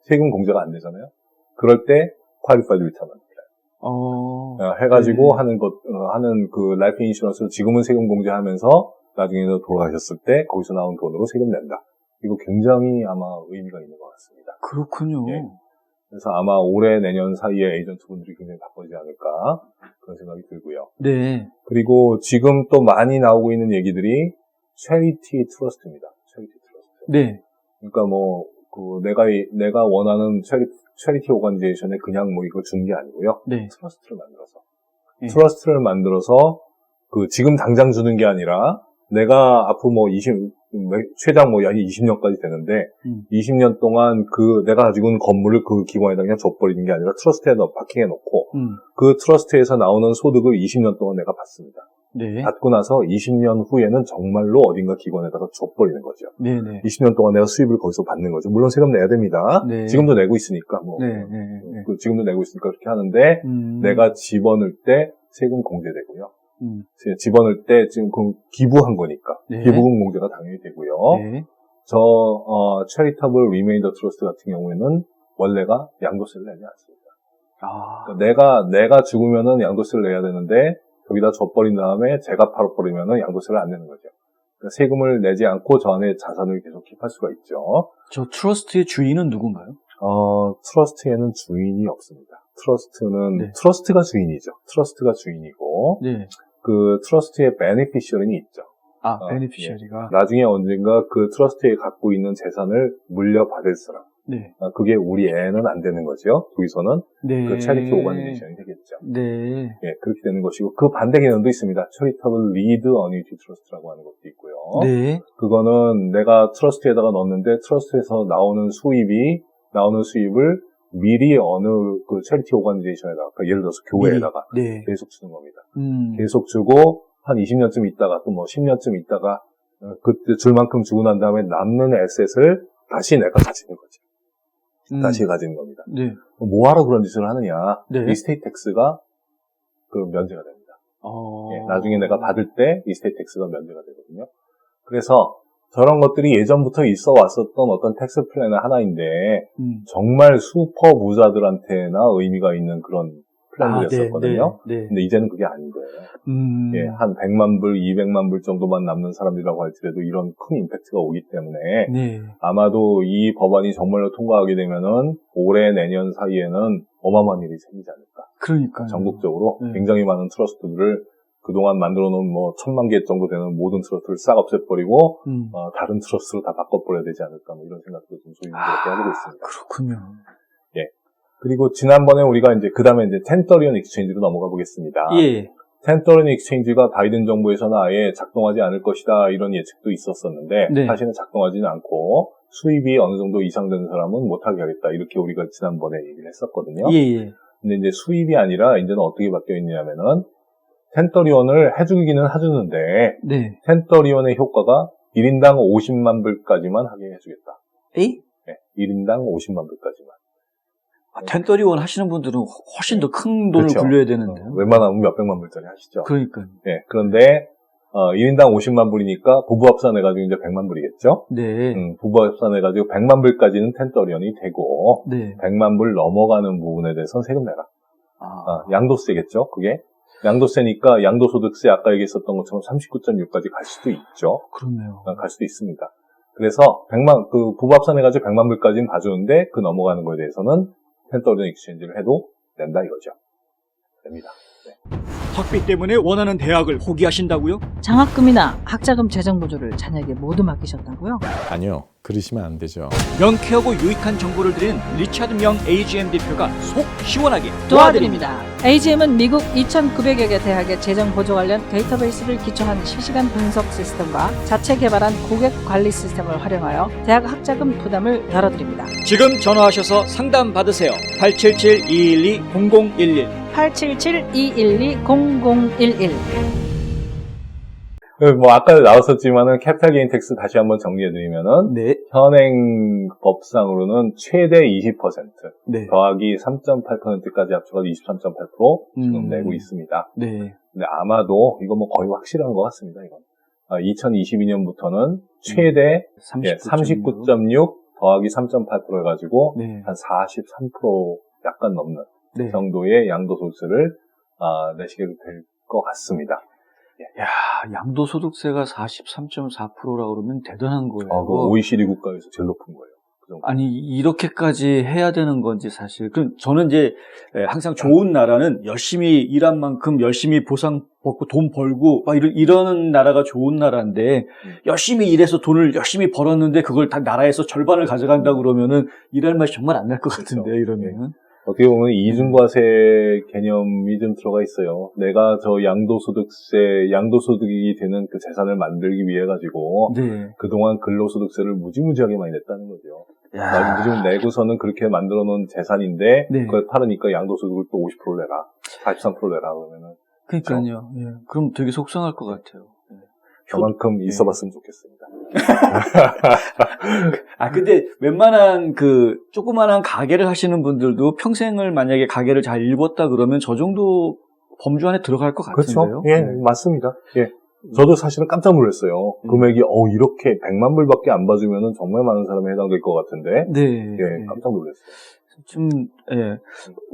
Speaker 2: 세금 공제가 안 되잖아요. 그럴 때 퀄리파이드 리타먼 해가지고
Speaker 1: 네.
Speaker 2: 하는 그 라이프 인슈런스를 지금은 세금 공제하면서 나중에 돌아가셨을 때 거기서 나온 돈으로 세금 낸다. 이거 굉장히 아마 의미가 있는 것 같습니다.
Speaker 1: 그렇군요.
Speaker 2: 예. 그래서 아마 올해 내년 사이에 에이전트분들이 굉장히 바쁘지 않을까 그런 생각이 들고요.
Speaker 1: 네.
Speaker 2: 그리고 지금 또 많이 나오고 있는 얘기들이 체리티 트러스트입니다. 체리티 트러스트.
Speaker 1: 네.
Speaker 2: 그러니까 내가 원하는 체리티 오거니제이션에 그냥 이걸 주는 게 아니고요.
Speaker 1: 네.
Speaker 2: 트러스트를 만들어서 지금 당장 주는 게 아니라 내가 앞으로 최장 20년까지 되는데 20년 동안 내가 가지고 있는 건물을 그 기관에다 그냥 줘버리는 게 아니라 트러스트에 파킹해 놓고 그 트러스트에서 나오는 소득을 20년 동안 내가 받습니다.
Speaker 1: 네.
Speaker 2: 받고 나서 20년 후에는 정말로 어딘가 기관에다가 줘버리는 거죠.
Speaker 1: 네네.
Speaker 2: 20년 동안 내가 수입을 거기서 받는 거죠. 물론 세금 내야 됩니다.
Speaker 1: 네.
Speaker 2: 지금도 내고 있으니까 지금도 내고 있으니까 그렇게 하는데 내가 집어넣을 때 세금 공제되고요. 집어넣을 때 지금 기부한 거니까
Speaker 1: 네.
Speaker 2: 기부금 공제가 당연히 되고요.
Speaker 1: 네.
Speaker 2: 체리터블 리메이더 트러스트 같은 경우에는 원래가 양도세를 내지 않습니다. 그러니까 내가 죽으면은 양도세를 내야 되는데 여기다 줘버린 다음에 제가 팔아버리면은 양도세를 안 내는 거죠. 그러니까 세금을 내지 않고 저 안에 자산을 계속 킵할 수가 있죠.
Speaker 1: 저 트러스트의 주인은 누군가요?
Speaker 2: 트러스트에는 주인이 없습니다.
Speaker 1: 네.
Speaker 2: 트러스트가 주인이죠. 트러스트가 주인이고,
Speaker 1: 네.
Speaker 2: 그 트러스트의 베네피셔리는 있죠.
Speaker 1: 베네피셔리가.
Speaker 2: 나중에 언젠가 그 트러스트에 갖고 있는 재산을 물려받을 사람.
Speaker 1: 네.
Speaker 2: 그게 우리 애는 안 되는 거죠. 거기서는
Speaker 1: 네.
Speaker 2: 그 체리티 오거니제이션이 되겠죠.
Speaker 1: 네.
Speaker 2: 예, 그렇게 되는 것이고 그 반대 개념도 있습니다. 체리터블 리드 어니티 트러스트라고 하는 것도 있고요.
Speaker 1: 네.
Speaker 2: 그거는 내가 트러스트에다가 넣었는데 트러스트에서 나오는 수입을 미리 어느 그 체리티 오거니제이션에다가 그러니까 예를 들어서 교회에다가
Speaker 1: 네.
Speaker 2: 계속 주는 겁니다.
Speaker 1: 음.
Speaker 2: 계속 주고 한 20년쯤 있다가 또 10년쯤 있다가 그때 줄 만큼 주고 난 다음에 남는 에셋을 다시 내가 가지는 거지. 다시 가지는 겁니다.
Speaker 1: 네.
Speaker 2: 뭐하러 그런 짓을 하느냐.
Speaker 1: 네.
Speaker 2: 이스테이트 텍스가 면제가 됩니다. 예, 나중에 내가 받을 때 이스테이트 텍스가 면제가 되거든요. 그래서 저런 것들이 예전부터 있어 왔었던 어떤 텍스 플랜의 하나인데 정말 슈퍼 부자들한테나 의미가 있는 그런 플랜이었었거든요.
Speaker 1: 네.
Speaker 2: 근데 이제는 그게 아닌 거예요. 예, 한 100만 불, 200만 불 정도만 남는 사람들이라고 할지라도 이런 큰 임팩트가 오기 때문에
Speaker 1: 네.
Speaker 2: 아마도 이 법안이 정말로 통과하게 되면은 올해 내년 사이에는 어마어마한 일이 생기지 않을까.
Speaker 1: 그러니까요.
Speaker 2: 전국적으로
Speaker 1: 네.
Speaker 2: 굉장히 많은 트러스트들을 그동안 만들어 놓은 1000만 개 정도 되는 모든 트러스트를 싹 없애버리고 다른 트러스트로 다 바꿔버려야 되지 않을까 이런 생각도 좀 소위스럽게 하고 있습니다.
Speaker 1: 그렇군요.
Speaker 2: 예. 그리고 지난번에 우리가 그 다음에 1030 익스체인지로 넘어가 보겠습니다.
Speaker 1: 예.
Speaker 2: 1030 익스체인지가 바이든 정부에서는 아예 작동하지 않을 것이다 이런 예측도 있었었는데
Speaker 1: 네.
Speaker 2: 사실은 작동하지는 않고 수입이 어느 정도 이상 되는 사람은 못하게 하겠다 이렇게 우리가 지난번에 얘기를 했었거든요.
Speaker 1: 예.
Speaker 2: 근데 이제 수입이 아니라 이제는 어떻게 바뀌어 있냐면은 1031을 해주기는 해주는데
Speaker 1: 네.
Speaker 2: 1031의 효과가 1인당 50만 불까지만 하게 해주겠다.
Speaker 1: 에이?
Speaker 2: 네, 1인당 50만 불까지만.
Speaker 1: 1031 하시는 분들은 훨씬 더 큰 돈을
Speaker 2: 그렇죠.
Speaker 1: 굴려야 되는데.
Speaker 2: 웬만하면 몇백만 불짜리 하시죠.
Speaker 1: 그러니까요.
Speaker 2: 네, 그런데 1인당 50만 불이니까 부부 합산해가지고 이제 100만 불이겠죠?
Speaker 1: 네.
Speaker 2: 부부 합산해가지고 100만 불까지는 1031이 되고,
Speaker 1: 네.
Speaker 2: 100만 불 넘어가는 부분에 대해서는 세금 내라. 양도세겠죠, 그게? 양도세니까 양도소득세 아까 얘기했었던 것처럼 39.6까지 갈 수도 있죠.
Speaker 1: 그렇네요.
Speaker 2: 갈 수도 있습니다. 그래서 부부 합산해가지고 100만 불까지는 봐주는데 그 넘어가는 거에 대해서는 1030 익스체인지를 해도 된다 이거죠. 됩니다. 네.
Speaker 1: 학비 때문에 원하는 대학을 포기하신다고요?
Speaker 4: 장학금이나 학자금 재정 보조를 자녀에게 모두 맡기셨다고요?
Speaker 5: 아니요, 그러시면 안 되죠.
Speaker 1: 명쾌하고 유익한 정보를 드리는 리차드 명 AGM 대표가 속 시원하게
Speaker 4: 도와드립니다. AGM은 미국 2,900여 개 대학의 재정 보조 관련 데이터베이스를 기초한 실시간 분석 시스템과 자체 개발한 고객 관리 시스템을 활용하여 대학 학자금 부담을 덜어드립니다.
Speaker 1: 지금 전화하셔서 상담 받으세요. 877-212-0011
Speaker 4: 877-212-0011
Speaker 2: 뭐 아까 나왔었지만은 캐피탈 게인 텍스 다시 한번 정리해드리면은
Speaker 1: 네.
Speaker 2: 현행 법상으로는 최대 20%
Speaker 1: 네.
Speaker 2: 더하기 3.8%까지 합쳐서 23.8% 지금 내고 있습니다.
Speaker 1: 네.
Speaker 2: 근데 아마도 이거 뭐 거의 확실한 것 같습니다. 이건 2022년부터는 최대 39.6 더하기 3.8% 해가지고
Speaker 1: 네.
Speaker 2: 한 43% 약간 넘는
Speaker 1: 네.
Speaker 2: 정도의 양도소득세를 내시게 될 것 같습니다.
Speaker 1: 야, 양도소득세가 43.4%라고 그러면 대단한 거예요.
Speaker 2: 그 OECD 국가에서 제일 높은 거예요. 그 정도.
Speaker 1: 아니, 이렇게까지 해야 되는 건지 사실. 그럼 저는 이제 항상 좋은 나라는 열심히 일한 만큼 열심히 보상 받고 돈 벌고 막 이러는 나라가 좋은 나라인데 열심히 일해서 돈을 열심히 벌었는데 그걸 다 나라에서 절반을 가져간다 그러면은 일할 맛이 정말 안 날 것 같은데 이러면.
Speaker 2: 어떻게 보면 이중과세 개념이 좀 들어가 있어요. 내가 저 양도소득이 되는 그 재산을 만들기 위해 가지고
Speaker 1: 네.
Speaker 2: 그동안 근로소득세를 무지무지하게 많이 냈다는 거죠.
Speaker 1: 야.
Speaker 2: 지금 내고서는 그렇게 만들어 놓은 재산인데
Speaker 1: 네.
Speaker 2: 그걸 팔으니까 양도소득을 또 50% 내라, 43% 내라 그러면은
Speaker 1: 그러니까요. 예. 그럼 되게 속상할 것 같아요.
Speaker 2: 그만큼 있어봤으면 좋겠습니다.
Speaker 1: 근데 웬만한 조그만한 가게를 하시는 분들도 평생을 만약에 가게를 잘 일궜다 그러면 저 정도 범주 안에 들어갈 것 같은데요.
Speaker 2: 그렇죠. 예, 맞습니다. 예. 저도 사실은 깜짝 놀랐어요. 금액이, 이렇게 100만 불밖에 안 봐주면은 정말 많은 사람이 해당될 것 같은데.
Speaker 1: 네.
Speaker 2: 예, 깜짝 놀랐어요.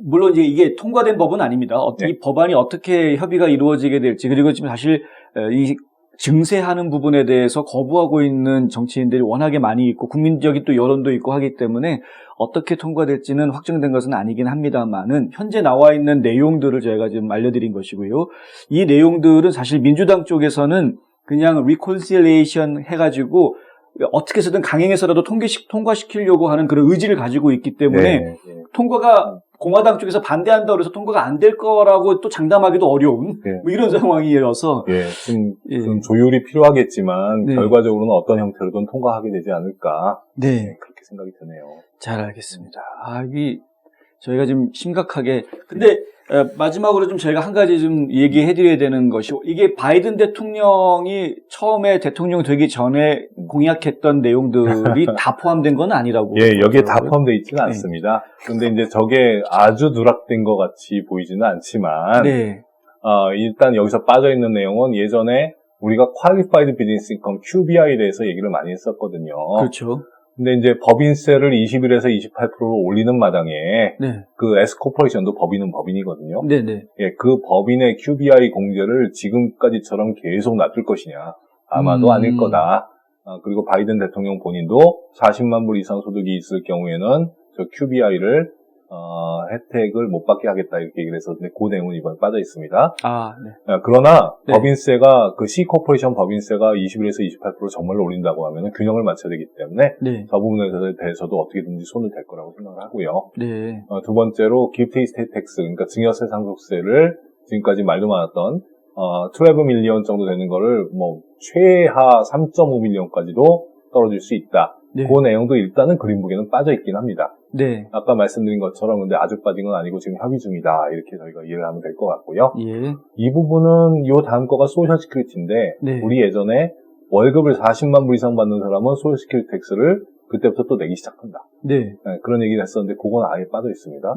Speaker 1: 물론 이제 이게 통과된 법은 아닙니다. 이 법안이 어떻게 협의가 이루어지게 될지, 그리고 지금 사실, 이 증세하는 부분에 대해서 거부하고 있는 정치인들이 워낙에 많이 있고 국민적인 또 여론도 있고 하기 때문에 어떻게 통과될지는 확정된 것은 아니긴 합니다만은 현재 나와 있는 내용들을 저희가 지금 알려드린 것이고요. 이 내용들은 사실 민주당 쪽에서는 그냥 리콘실레이션 해가지고 어떻게 해서든 강행해서라도 통과시키려고 하는 그런 의지를 가지고 있기 때문에 통과가 공화당 쪽에서 반대한다고 해서 통과가 안 될 거라고 또 장담하기도 어려운 뭐 이런 상황이어서
Speaker 2: 좀 조율이 필요하겠지만
Speaker 1: 네.
Speaker 2: 결과적으로는 어떤 형태로든 통과하게 되지 않을까 그렇게 생각이 드네요.
Speaker 1: 잘 알겠습니다. 이게 저희가 좀 심각하게 근데 마지막으로 좀 저희가 한 가지 좀 얘기해드려야 되는 것이 이게 바이든 대통령이 처음에 대통령 되기 전에 공약했던 내용들이 다 포함된 건 아니라고.
Speaker 2: 예, 여기에 다 포함되어 있지는 않습니다. 근데 이제 저게 아주 누락된 것 같이 보이지는 않지만, 일단 여기서 빠져있는 내용은 예전에 우리가 Qualified Business Income QBI에 대해서 얘기를 많이 했었거든요.
Speaker 1: 그렇죠.
Speaker 2: 근데 이제 법인세를 21에서 28%로 올리는 마당에 그 S코퍼레이션도 법인은 법인이거든요. 예, 그 법인의 QBI 공제를 지금까지처럼 계속 놔둘 것이냐? 아마도 아닐 거다. 그리고 바이든 대통령 본인도 40만 불 이상 소득이 있을 경우에는 저 QBI를 혜택을 못 받게 하겠다 이렇게 얘기를 했었는데 그 내용은 이번에 빠져 있습니다. 그러나 법인세가 그 C코퍼레이션 법인세가 21에서 28% 정말로 올린다고 하면 균형을 맞춰야 되기 때문에 저 부분에 대해서도 어떻게든지 손을 댈 거라고 생각을 하고요. 두 번째로 기프트 이스테이트 텍스 그러니까 증여세 상속세를 지금까지 말도 많았던 12 밀리언 정도 되는 거를 뭐 최하 3.5 밀리언까지도 떨어질 수 있다. 그 내용도 일단은 그린북에는 빠져 있긴 합니다. 아까 말씀드린 것처럼 근데 아주 빠진 건 아니고 지금 협의 중이다. 이렇게 저희가 이해를 하면 될 것 같고요. 이 부분은 요 다음 거가 소셜 시큐리티인데 우리 예전에 월급을 40만 불 이상 받는 사람은 소셜 시큐리티 텍스를 그때부터 또 내기 시작한다. 그런 얘기를 했었는데 그건 아예 빠져 있습니다.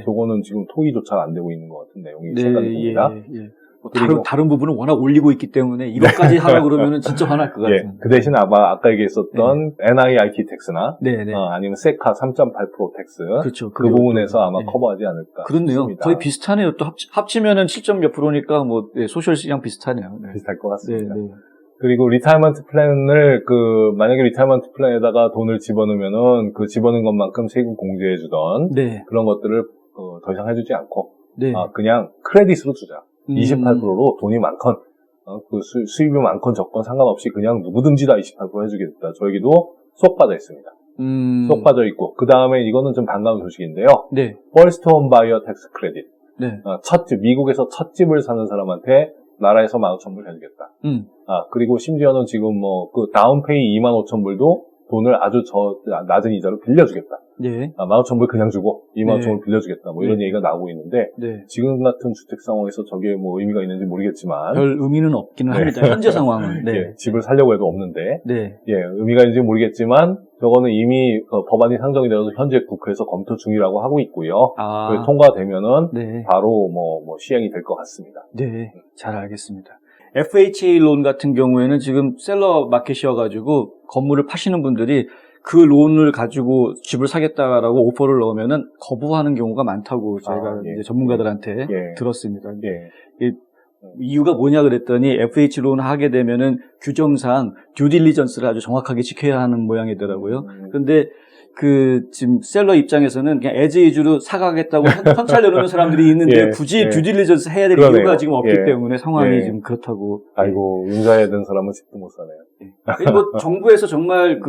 Speaker 2: 저거는 지금 토의조차 안 되고 있는 것 같은 내용이 생각이 듭니다.
Speaker 1: 다른 부분은 워낙 올리고 있기 때문에 이것까지 하라 그러면은 진짜 화날 것 같아요.
Speaker 2: 그 대신 아까 얘기했었던 NIIT 텍스나 아니면 세카 3.8% 텍스 그 부분에서 아마 커버하지 않을까
Speaker 1: 그렇네요.
Speaker 2: 싶습니다.
Speaker 1: 거의 비슷하네요. 또 합치면은 7점 몇 프로니까 뭐 소셜 시장 비슷하네요.
Speaker 2: 비슷할 것 같습니다. 그리고 리타이먼트 플랜을 만약에 리타이먼트 플랜에다가 돈을 집어넣으면은 그 집어넣은 것만큼 세금 공제해주던 그런 것들을 더 이상 해주지 않고 그냥 크레딧으로 주자. 28%로 돈이 많건 그 수입이 많건 적건 상관없이 그냥 누구든지 다 28% 해주겠다. 저에게도 쏙 빠져 있습니다. 쏙 빠져 있고 그 다음에 이거는 좀 반가운 소식인데요.
Speaker 1: 네.
Speaker 2: First Home Buyer Tax Credit.
Speaker 1: 네.
Speaker 2: 첫 집, 미국에서 첫 집을 사는 사람한테 나라에서 15,000불 해주겠다. 그리고 심지어는 지금 그 다운페이 25,000불도 돈을 아주 낮은 이자로 빌려주겠다.
Speaker 1: 네.
Speaker 2: 15,000불 그냥 주고 25,000불
Speaker 1: 네.
Speaker 2: 빌려주겠다. 이런
Speaker 1: 네.
Speaker 2: 얘기가 나오고 있는데,
Speaker 1: 네.
Speaker 2: 지금 같은 주택 상황에서 저게 의미가 있는지 모르겠지만,
Speaker 1: 별 의미는 없기는 합니다. 현재 상황은. 네.
Speaker 2: 예, 집을 살려고 해도 없는데,
Speaker 1: 네.
Speaker 2: 예, 의미가 있는지 모르겠지만, 저거는 이미 법안이 상정이 되어서 현재 국회에서 검토 중이라고 하고 있고요. 그게 통과되면은
Speaker 1: 네.
Speaker 2: 바로 시행이 될 것 같습니다.
Speaker 1: 네. 잘 알겠습니다. FHA 론 같은 경우에는 지금 셀러 마켓이어가지고 건물을 파시는 분들이 그 론을 가지고 집을 사겠다라고 오퍼를 넣으면은 거부하는 경우가 많다고 저희가
Speaker 2: 예.
Speaker 1: 이제 전문가들한테
Speaker 2: 예.
Speaker 1: 들었습니다.
Speaker 2: 예.
Speaker 1: 이유가 뭐냐 그랬더니 FH 론 하게 되면은 규정상 듀딜리전스를 아주 정확하게 지켜야 하는 모양이더라고요. 근데 지금 셀러 입장에서는 그냥 에즈 이주로 사가겠다고 현찰 내놓는 사람들이 있는데
Speaker 2: 예,
Speaker 1: 굳이
Speaker 2: 예.
Speaker 1: 듀딜리전스 해야 될
Speaker 2: 그러네요.
Speaker 1: 이유가 지금 없기
Speaker 2: 예.
Speaker 1: 때문에 상황이
Speaker 2: 예.
Speaker 1: 지금 그렇다고.
Speaker 2: 아이고, 융자해야 되는 사람은 집도 못 사네요.
Speaker 1: 정부에서 정말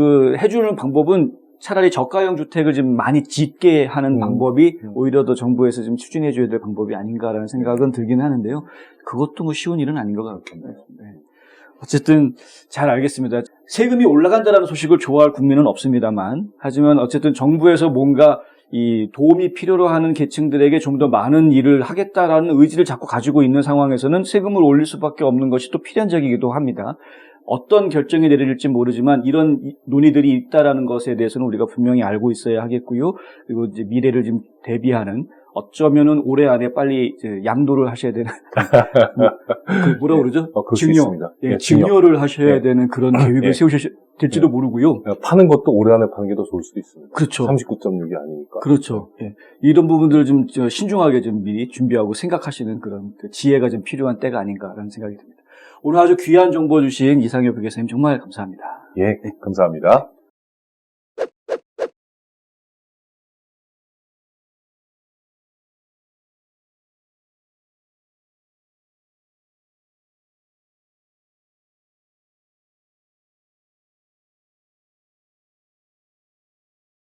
Speaker 1: 해주는 방법은 차라리 저가형 주택을 좀 많이 짓게 하는 방법이 오히려 더 정부에서 좀 추진해줘야 될 방법이 아닌가라는 생각은 들긴 하는데요. 그것도 쉬운 일은 아닌 것 같습니다. 네. 어쨌든 잘 알겠습니다. 세금이 올라간다는 소식을 좋아할 국민은 없습니다만, 하지만 어쨌든 정부에서 뭔가 이 도움이 필요로 하는 계층들에게 좀 더 많은 일을 하겠다라는 의지를 자꾸 가지고 있는 상황에서는 세금을 올릴 수밖에 없는 것이 또 필연적이기도 합니다. 어떤 결정이 내려질지 모르지만 이런 논의들이 있다라는 것에 대해서는 우리가 분명히 알고 있어야 하겠고요. 그리고 이제 미래를 좀 대비하는, 어쩌면은 올해 안에 빨리 양도를 하셔야 되는 뭐라 그러죠? 증여. 예, 증여를 하셔야 되는 그런 계획을 세우셔야 될지도 모르고요.
Speaker 2: 파는 것도 올해 안에 파는 게 더 좋을 수도 있습니다.
Speaker 1: 그렇죠.
Speaker 2: 39.6이 아니니까.
Speaker 1: 그렇죠. 예. 이런 부분들을 좀 신중하게 좀 미리 준비하고 생각하시는 그런 지혜가 좀 필요한 때가 아닌가라는 생각이 듭니다. 오늘 아주 귀한 정보 주신 이상엽 회계사님 정말 감사합니다.
Speaker 2: 예, 감사합니다.